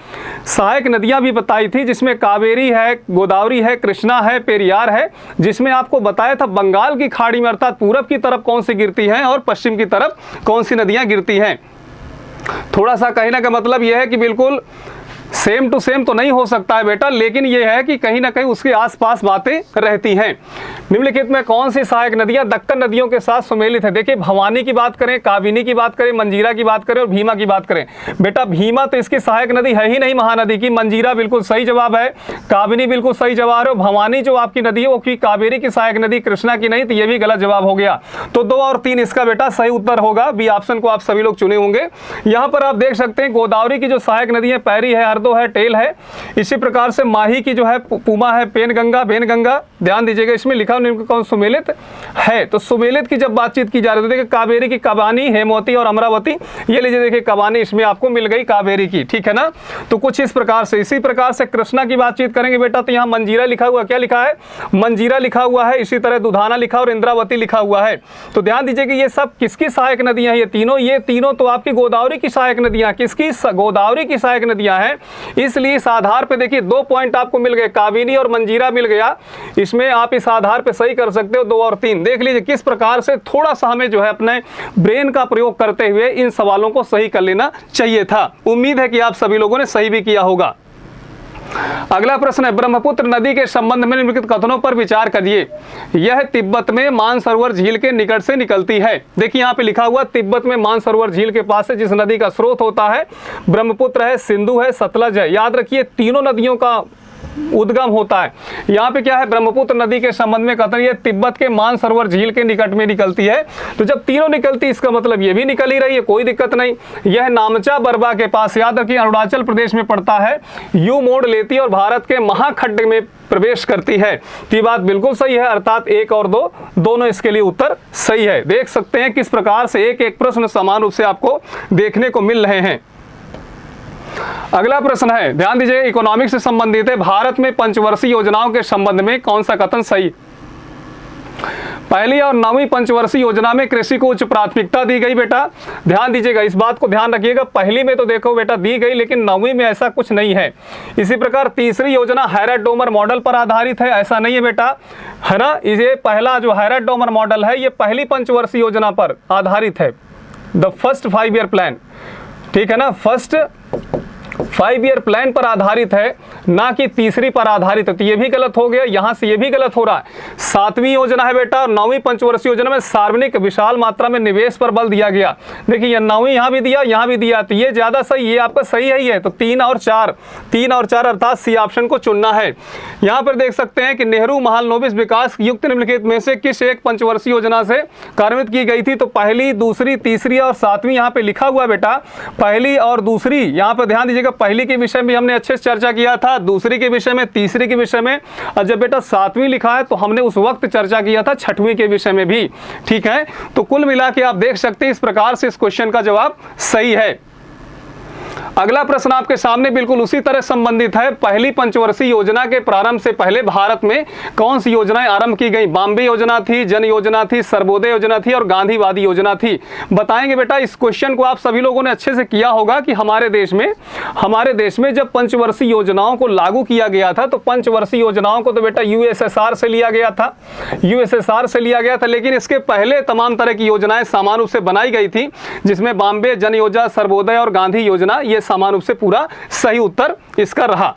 S5: सहायक नदियां भी बताई थी, जिसमें कावेरी है, गोदावरी है, कृष्णा है, पेरियार है, जिसमें आपको बताया था बंगाल की खाड़ी में अर्थात पूरब की तरफ कौन सी गिरती हैं और पश्चिम की तरफ कौन सी नदियां गिरती हैं। थोड़ा सा कहने का मतलब यह है कि बिल्कुल सेम टू सेम तो नहीं हो सकता है बेटा, लेकिन यह है कि कहीं ना कहीं उसके आसपास बातें रहती हैं। निम्नलिखित में कौन सी सहायक नदियां दक्कन नदियों के साथ सुमेलित है? देखिए भवानी की बात करें, काबिनी की बात करें, मंजीरा की बात करें और भीमा की बात करें। बेटा भीमा तो इसकी सहायक नदी है ही नहीं महानदी की, मंजीरा बिल्कुल सही जवाब है, काबिनी बिल्कुल सही जवाब है, भवानी जो आपकी नदी है वो की कावेरी की सहायक नदी, कृष्णा की नहीं, तो ये भी गलत जवाब हो गया। तो 2 और 3 इसका बेटा सही उत्तर होगा, बी ऑप्शन को आप सभी लोग चुने होंगे। यहाँ पर आप देख सकते हैं गोदावरी की जो सहायक नदी है पैरी है, हरदो है, टेल है, इसी प्रकार से माही की जो है पुमा है, पेनगंगा, बेनगंगा, ध्यान दीजिएगा इसमें लिखा कौन सुमेलित है। तो सुमेलित की जब बातचीत की जा रही है देखिए कावेरी की कबानी, हेमवती और अमरावती, ये लीजिए देखिए कबानी इसमें आपको मिल गई कावेरी की, ठीक है ना। तो कुछ इस प्रकार से, इसी प्रकार से कृष्णा की बातचीत करेंगे बेटा तो यहाँ मंजीरा लिखा हुआ, क्या लिखा है? मंजीरा लिखा हुआ है, इसी तरह दुधाना लिखा और इंद्रावती लिखा हुआ है। तो ध्यान दीजिए कि ये सब किसकी सहायक नदियां हैं? ये तीनों तो आपकी गोदावरी की सहायक नदियां, किसकी? गोदावरी की सहायक नदियां हैं। इसलिए इस आधार पे देखिए 2 पॉइंट आपको मिल गए, काबिनी और मंजीरा मिल गया, इसमें आप इस आधार पे सही कर सकते हो 2 और 3। देख लीजिए किस प्रकार से थोड़ा सा हमें जो है अपने ब्रेन का प्रयोग करते हुए इन सवालों को सही कर लेना चाहिए था। उम्मीद है कि आप सभी लोगों ने सही भी किया होगा। अगला प्रश्न है, ब्रह्मपुत्र नदी के संबंध में निम्नलिखित कथनों पर विचार करिए। यह तिब्बत में मानसरोवर झील के निकट से निकलती है। देखिए यहाँ पे लिखा हुआ तिब्बत में मानसरोवर झील के पास से जिस नदी का स्रोत होता है ब्रह्मपुत्र है, सिंधु है, सतलज है। याद रखिए तीनों नदियों का उद्गम होता है। यहाँ पे क्या है, ब्रह्मपुत्र नदी के संबंध में कथन, ये तिब्बत के मानसरोवर झील के निकट में निकलती है। तो जब तीनों निकलती इसका मतलब ये भी निकल ही रही है, कोई दिक्कत नहीं। यह नामचा बरबा के पास, याद रखिए अरुणाचल प्रदेश में पड़ता है, यू मोड़ लेती है और भारत के महाखंड में प्रवेश करती है। तो ये बात बिल्कुल सही है, अर्थात 1 और 2 दोनों इसके लिए उत्तर सही है। देख सकते हैं किस प्रकार से एक एक प्रश्न समान रूप से आपको देखने को मिल रहे हैं। अगला प्रश्न है, ध्यान दीजिए, इकोनॉमिक्स से संबंधित है। भारत में पंचवर्षीय योजनाओं के संबंध में कौन सा कथन सही? पहली और 9वीं पंचवर्षीय योजना में कृषि को उच्च प्राथमिकता दी गई। बेटा ध्यान दीजिएगा, इस बात को ध्यान रखिएगा। पहली में तो देखो बेटा दी गई, लेकिन 9वीं में ऐसा कुछ नहीं है। इसी प्रकार तीसरी योजना हैरट डोमर मॉडल पर आधारित है, ऐसा नहीं है बेटा, है ना। ये पहला जो हैरट डोमर मॉडल है ये पहली पंचवर्षीय योजना पर आधारित है, द फर्स्ट 5 ईयर प्लान, ठीक है ना, फर्स्ट 5 ईयर प्लान पर आधारित है, ना कि तीसरी पर आधारित है। तो ये भी गलत हो गया, यहां से ये भी गलत हो रहा है। 7वीं योजना है बेटा और 9वीं पंचवर्षीय योजना में सार्वजनिक विशाल मात्रा में निवेश पर बल दिया गया। देखिए ये 9वीं यहां भी दिया, यहां भी दिया, तो ये ज्यादा सही, ये आपका सही है। ये तो 3 और 4 अर्थात सी ऑप्शन को चुनना है। यहाँ पर देख सकते हैं कि नेहरू महालनोबिस विकास युक्त निम्नलिखित में से किस एक पंचवर्षीय योजना से कार्यान्वित की गई थी? तो पहली, दूसरी, तीसरी और 7वीं यहाँ पे लिखा हुआ बेटा, पहली और दूसरी। यहाँ पर ध्यान दीजिएगा, पहली के विषय में हमने अच्छे से चर्चा किया था, दूसरी के विषय में, तीसरी के विषय में, और जब बेटा 7वीं लिखा है तो हमने उस वक्त चर्चा किया था 6वीं के विषय में भी, ठीक है। तो कुल मिला के आप देख सकते हैं इस प्रकार से इस क्वेश्चन का जवाब सही है। अगला प्रश्न आपके सामने बिल्कुल उसी तरह संबंधित है। पहली पंचवर्षीय योजना के प्रारंभ से पहले भारत में कौन सी योजनाएं आरंभ की गई? बॉम्बे योजना थी, जन योजना थी, सर्वोदय योजना थी और गांधीवादी योजना थी। बताएंगे बेटा, इस क्वेश्चन को आप सभी लोगों ने अच्छे से किया होगा कि हमारे देश में जब पंचवर्षीय योजनाओं को लागू किया गया था तो पंचवर्षीय योजनाओं को तो बेटा यूएसएसआर से लिया गया था, लेकिन इसके पहले तमाम तरह की योजनाएं समान रूप से बनाई गई थी, जिसमें बॉम्बे जन योजना, सर्वोदय और गांधी योजना, ये समान रूप से पूरा सही उत्तर इसका रहा।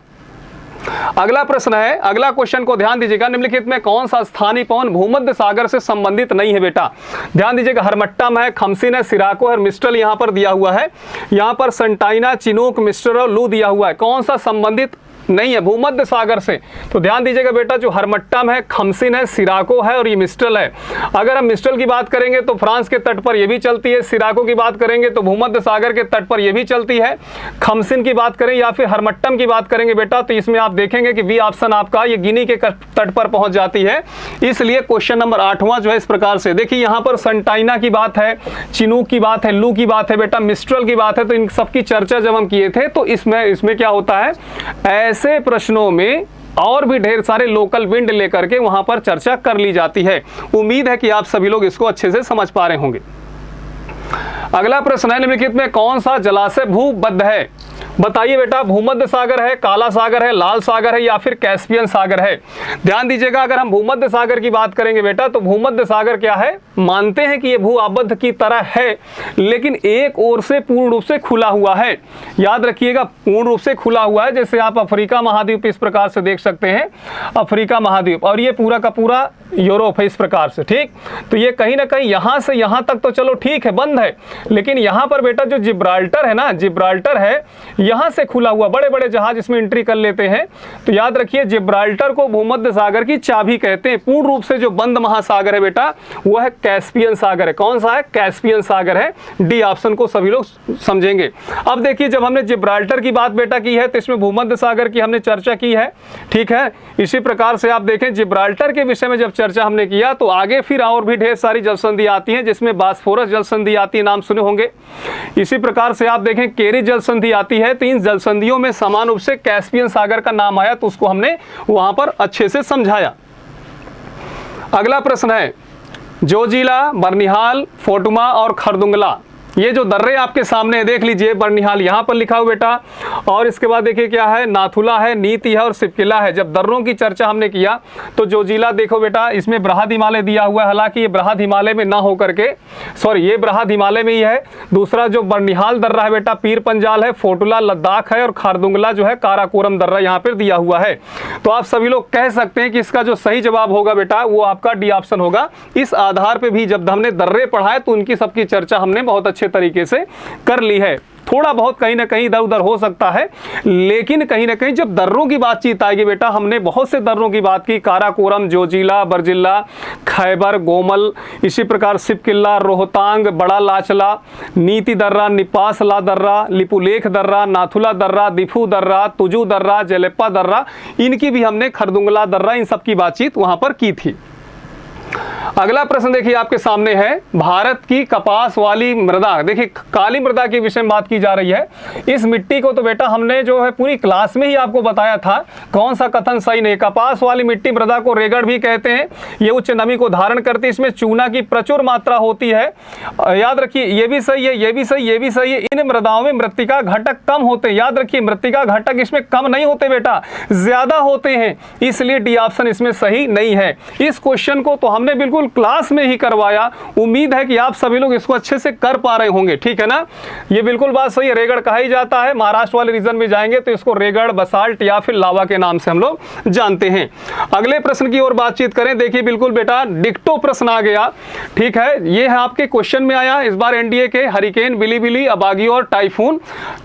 S5: अगला प्रश्न है, अगला क्वेश्चन को ध्यान दीजिएगा, निम्नलिखित में कौन सा स्थानीय पवन भूमध्य सागर से संबंधित नहीं है? बेटा ध्यान दीजिएगा, हरमट्टम है, खमसिन है, सिराको है, मिस्टल यहां पर दिया हुआ है। यहां पर संटाइना, चिनूक, मिस्टर और लू दिया हुआ है। कौन सा संबंधित नहीं है भूमध्य सागर से? तो ध्यान दीजिएगा बेटा, जो हरमट्टम है, खमसिन है, सिराको है और ये मिस्टल है। अगर हम मिस्टल की बात करेंगे तो फ्रांस के तट पर ये भी चलती है, सिराको की बात करेंगे तो भूमध्य सागर के तट पर ये भी चलती है, खमसिन की बात करें या फिर हरमट्टम की बात करेंगे बेटा तो इसमें आप देखेंगे कि बी ऑप्शन आपका ये गिनी के तट पर पहुंच जाती है। इसलिए क्वेश्चन नंबर 8वां जो है इस प्रकार से, देखिए यहाँ पर संटाइना की बात है, चिनूक की बात है, लू की बात है बेटा, मिस्ट्रल की बात है। तो इन सबकी चर्चा जब हम किए थे तो इसमें क्या होता है, ऐसे प्रश्नों में और भी ढेर सारे लोकल विंड लेकर के वहां पर चर्चा कर ली जाती है। उम्मीद है कि आप सभी लोग इसको अच्छे से समझ पा रहे होंगे। अगला प्रश्न है, निम्नलिखित में कौन सा जलाशय भूबद्ध है? बताइए बेटा, भूमध्य सागर है, काला सागर है, लाल सागर है या फिर कैस्पियन सागर है? ध्यान दीजिएगा, अगर हम भूमध्य सागर की बात करेंगे बेटा तो भूमध्य सागर क्या है, मानते हैं कि ये भू आबद्ध की तरह है, लेकिन एक ओर से पूर्ण रूप से खुला हुआ है। याद रखिएगा, पूर्ण रूप से खुला हुआ है। जैसे आप अफ्रीका महाद्वीप इस प्रकार से देख सकते हैं, अफ्रीका महाद्वीप, और ये पूरा का पूरा यूरोप है इस प्रकार से, ठीक। तो ये कहीं ना कहीं यहां से यहां तक तो चलो ठीक है, बंद है, लेकिन यहां पर बेटा जो जिब्राल्टर है ना, जिब्राल्टर है, यहां से खुला हुआ, बड़े बड़े जहाज इसमें एंट्री कर लेते हैं। तो याद रखिए, जिब्राल्टर को भूमध्य सागर की चाबी कहते हैं। पूर्ण रूप से जो बंद महासागर है बेटा वो है कैस्पियन सागर है। कौन सा है? कैस्पियन सागर है। डी ऑप्शन को सभी लोग समझेंगे। अब देखिए, जब हमने जिब्राल्टर की बात बेटा की है तो इसमें भूमध्य सागर की हमने चर्चा की है, ठीक है। इसी प्रकार से आप देखें, जिब्राल्टर के विषय में जब चर्चा हमने किया तो आगे फिर और भी ढेर सारी जलसंधि आती हैं, जिसमें बास्फोरस जलसंधि आती है, नाम सुने होंगे। इसी प्रकार से आप देखें केरी जलसंधि आती है। तो इन जलसंधियों में समान रूप से कैस्पियन सागर का नाम आया, तो उसको हमने वहां पर अच्छे से समझाया। अगला प्रश्न है, जोजिला, बर्निहाल, फोटुमा और खरदुंगला, ये जो दर्रे आपके सामने देख लीजिए, बरनिहाल यहाँ पर लिखा हुआ बेटा, और इसके बाद देखिए क्या है, नाथुला है, नीति है और सिपकिला है। जब दर्रों की चर्चा हमने किया तो जोजिला देखो बेटा, इसमें बृहद हिमालय दिया हुआ है, हालांकि ये बृहद हिमालय में ना होकर के, सॉरी ये बृहद हिमालय में ही है। दूसरा जो बरनिहाल दर्रा है बेटा पीर पंजाल है, फोटुला लद्दाख है, और खारदुंगला जो है काराकोरम दर्रा यहाँ पर दिया हुआ है। तो आप सभी लोग कह सकते हैं कि इसका जो सही जवाब होगा बेटा वो आपका डी ऑप्शन होगा। इस आधार पे भी जब हमने दर्रे पढ़ाए तो उनकी सबकी चर्चा हमने बहुत अच्छे तरीके से कर ली है। थोड़ा बहुत कहीं ना कहीं इधर उधर हो सकता है, लेकिन कहीं ना कहीं जब दर्रों की बातचीत आएगी बेटा, हमने बहुत से दर्रों की बात की, काराकोरम, जोजिला, बरजिल्ला, खैबर, गोमल, इसी प्रकार सिपकिला, रोहतांग, बड़ा लाचला, नीति दर्रा, निपासला दर्रा, लिपुलेख दर्रा, नाथुला दर्रा, दिफू दर्रा, तुजू दर्रा, जलेप्पा दर्रा, इनकी भी हमने खरदुंगला दर्रा, इन सब की बातचीत वहां पर की थी। अगला प्रश्न देखिए आपके सामने है, भारत की कपास वाली मृदा, देखिए काली मृदा के विषय में बात की जा रही है। इस मिट्टी को तो बेटा हमने जो है पूरी क्लास में ही आपको बताया था, कौन सा कथन सही नहीं। कपास वाली मिट्टी मृदा को रेगड़ भी कहते हैं, ये उच्च नमी को धारण करती है, इसमें चूना की प्रचुर मात्रा होती है। याद रखिए ये भी सही है, ये भी सही, ये भी सही है। इन मृदाओं में मृत्तिका घटक कम होते हैं, याद रखिए मृत्तिका घटक इसमें कम नहीं होते बेटा, ज्यादा होते हैं, इसलिए डी ऑप्शन इसमें सही नहीं है। इस क्वेश्चन को तो हमने बिल्कुल क्लास में ही करवाया, उम्मीद है कि आप सभी लोग इसको अच्छे से कर पा रहे होंगे, ठीक है ना। ये बिल्कुल बात सही है, रेगड़ कहा ही जाता है। महाराष्ट्र वाले रीजन में जाएंगे तो इसको रेगड़, बसाल्ट या फिर लावा के नाम से हम लोग जानते हैं। अगले प्रश्न की ओर बातचीत करें, देखिए बिल्कुल बेटा डिक्टो प्रश्न आ गया, ठीक है। ये है आपके क्वेश्चन में आया इस बार एनडीए के, हरिकेन, बिलीबिली, अबागी और टाइफून,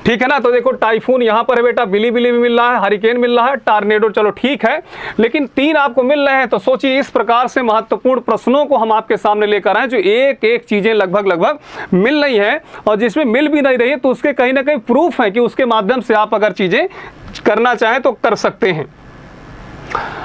S5: ठीक है ना। तो देखो टाइफून यहां पर है बेटा, बिलीबिली भी मिल रहा है, हरिकेन मिल रहा है, टॉर्नेडो चलो ठीक है, लेकिन 3 आपको मिल रहे हैं। तो सोचिए इस प्रकार से महत्वपूर्ण प्रश्नों को हम आपके सामने लेकर आए जो एक एक चीजें लगभग मिल रही है, और जिसमें मिल भी नहीं रही है तो उसके कहीं ना कहीं प्रूफ है कि उसके माध्यम से आप अगर चीजें करना चाहें तो कर सकते हैं।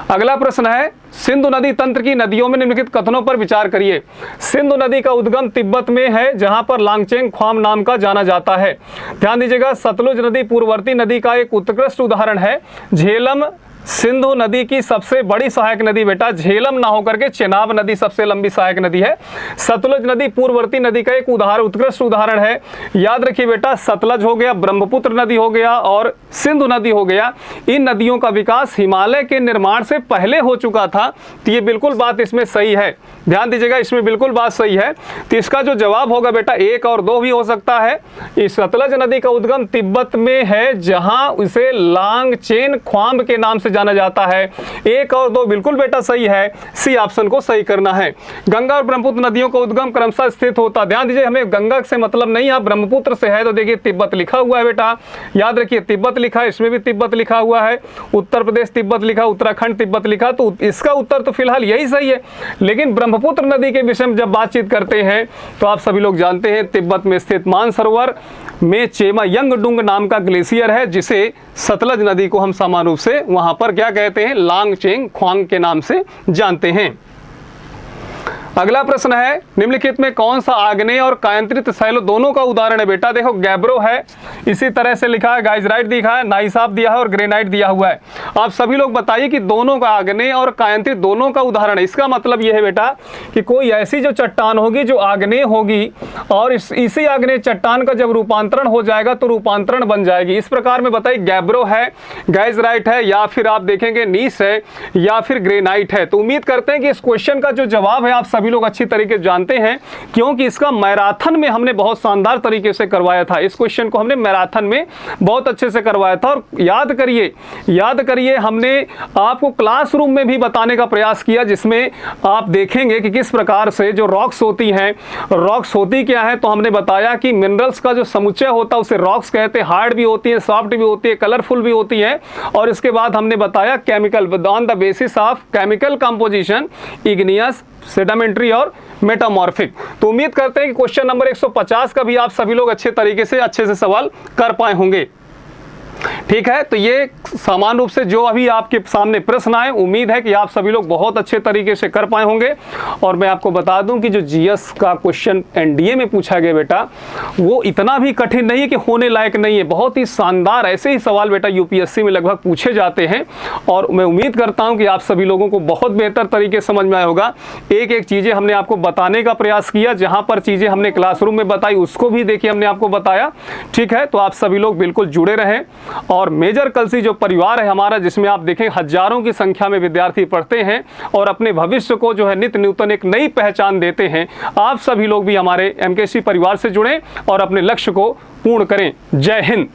S5: अगला प्रश्न है, सिंधु नदी तंत्र की नदियों में निम्नलिखित कथनों पर विचार करिए। सिंधु नदी का उद्गम तिब्बत में है, जहां पर लांगचेंग ख्वाम नाम का जाना जाता है। ध्यान दीजिएगा, सतलुज नदी पूर्ववर्ती नदी का एक उत्कृष्ट उदाहरण है। झेलम सिंधु नदी की सबसे बड़ी सहायक नदी बेटा, झेलम ना होकर के चेनाब नदी सबसे लंबी सहायक नदी है। सतलुज नदी पूर्ववर्ती नदी का एक उत्कृष्ट उदाहरण है। याद रखिए बेटा, सतलज हो गया, ब्रह्मपुत्र नदी हो गया और सिंधु नदी हो गया। इन नदियों का विकास हिमालय के निर्माण से पहले हो चुका था, तो ये बिल्कुल बात इसमें सही है। ध्यान दीजिएगा, इसमें बिल्कुल बात सही है। तो इसका जो जवाब होगा बेटा 1 और 2 भी हो सकता है। इस सतलज नदी का उद्गम तिब्बत में है, जहां उसे लांगचेन ख्वाम के नाम से जाना जाता है। 1 और 2 बिल्कुल बेटा सही है, सी ऑप्शन को सही करना है। गंगा और ब्रह्मपुत्र नदियों का उद्गम क्रमशः स्थित होता, ध्यान दीजिए हमें गंगा से मतलब नहीं है, ब्रह्मपुत्र से है। तो देखिए तिब्बत लिखा हुआ है बेटा, याद रखिए तिब्बत लिखा है, इसमें भी तिब्बत लिखा हुआ है। उत्तर प्रदेश तिब्बत लिखा, उत्तराखंड तिब्बत लिखा, तो इसका उत्तर तो फिलहाल यही सही है। लेकिन ब्रह्मपुत्र नदी के विषय में जब बातचीत करते हैं तो आप सभी लोग जानते हैं तिब्बत में स्थित मानसरोवर में चेमा यंगडुंग नाम का ग्लेशियर है, जिसे सतलज नदी को हम सामान्य रूप से वहां पर क्या कहते हैं, लांगचेंग ख्वांग के नाम से जानते हैं। अगला प्रश्न है, निम्नलिखित में कौन सा आग्नेय और कायंत्रित शैल दोनों का उदाहरण है बेटा। देखो गैब्रो है, इसी तरह से लिखा है, गाइजराइट दिखा है, नाइसाब दिया है और ग्रेनाइट दिया हुआ है। आप सभी लोग बताइए कि दोनों का, आग्नेय और कायंत्रित दोनों का उदाहरण है। इसका मतलब यह है बेटा कि कोई ऐसी जो चट्टान होगी जो आग्नेय होगी और इसी आग्नेय चट्टान का जब रूपांतरण हो जाएगा तो रूपांतरण बन जाएगी। इस प्रकार में बताइए गैब्रो है, गाइजराइट है, या फिर आप देखेंगे नीस है, या फिर ग्रेनाइट है। तो उम्मीद करते हैं कि इस क्वेश्चन का जो जवाब है आप सभी लोग अच्छी तरीके से जानते हैं, क्योंकि इसका मैराथन में हमने बहुत शानदार तरीके से करवाया था। इस क्वेश्चन को हमने मैराथन में बहुत अच्छे से करवाया था। और याद करिए हमने आपको क्लासरूम में भी बताने का प्रयास किया, जिसमें आप देखेंगे कि किस प्रकार से जो रॉक्स होती हैं, रॉक्स होती क्या है, तो हमने बताया कि मिनरल्स का जो समुच्चय होता है उसे रॉक्स कहते हैं। हार्ड भी होती है, सॉफ्ट भी होती है, कलरफुल भी होती है। और इसके बाद हमने बताया chemical, on the basis of chemical composition, igneous, sedimentary और मेटामॉर्फिक। तो उम्मीद करते हैं कि क्वेश्चन नंबर 150 का भी आप सभी लोग अच्छे तरीके से अच्छे से सवाल कर पाए होंगे। ठीक है, तो ये समान रूप से जो अभी आपके सामने प्रश्न आए, उम्मीद है कि आप सभी लोग बहुत अच्छे तरीके से कर पाए होंगे। और मैं आपको बता दूं कि जो जीएस का क्वेश्चन एनडीए में पूछा गया बेटा, वो इतना भी कठिन नहीं है कि होने लायक नहीं है। बहुत ही शानदार ऐसे ही सवाल बेटा यूपीएससी में लगभग पूछे जाते हैं, और मैं उम्मीद करता हूं कि आप सभी लोगों को बहुत बेहतर तरीके से समझ में आया होगा। एक एक चीज़ें हमने आपको बताने का प्रयास किया, जहां पर चीज़ें हमने क्लासरूम में बताई उसको भी देखिए हमने आपको बताया। ठीक है, तो आप सभी लोग बिल्कुल जुड़े रहें। और मेजर कलसी जो परिवार है हमारा, जिसमें आप देखें हजारों की संख्या में विद्यार्थी पढ़ते हैं और अपने भविष्य को जो है नित्य नूतन एक नई पहचान देते हैं, आप सभी लोग भी हमारे एमकेसी परिवार से जुड़ें और अपने लक्ष्य को पूर्ण करें। जय हिंद।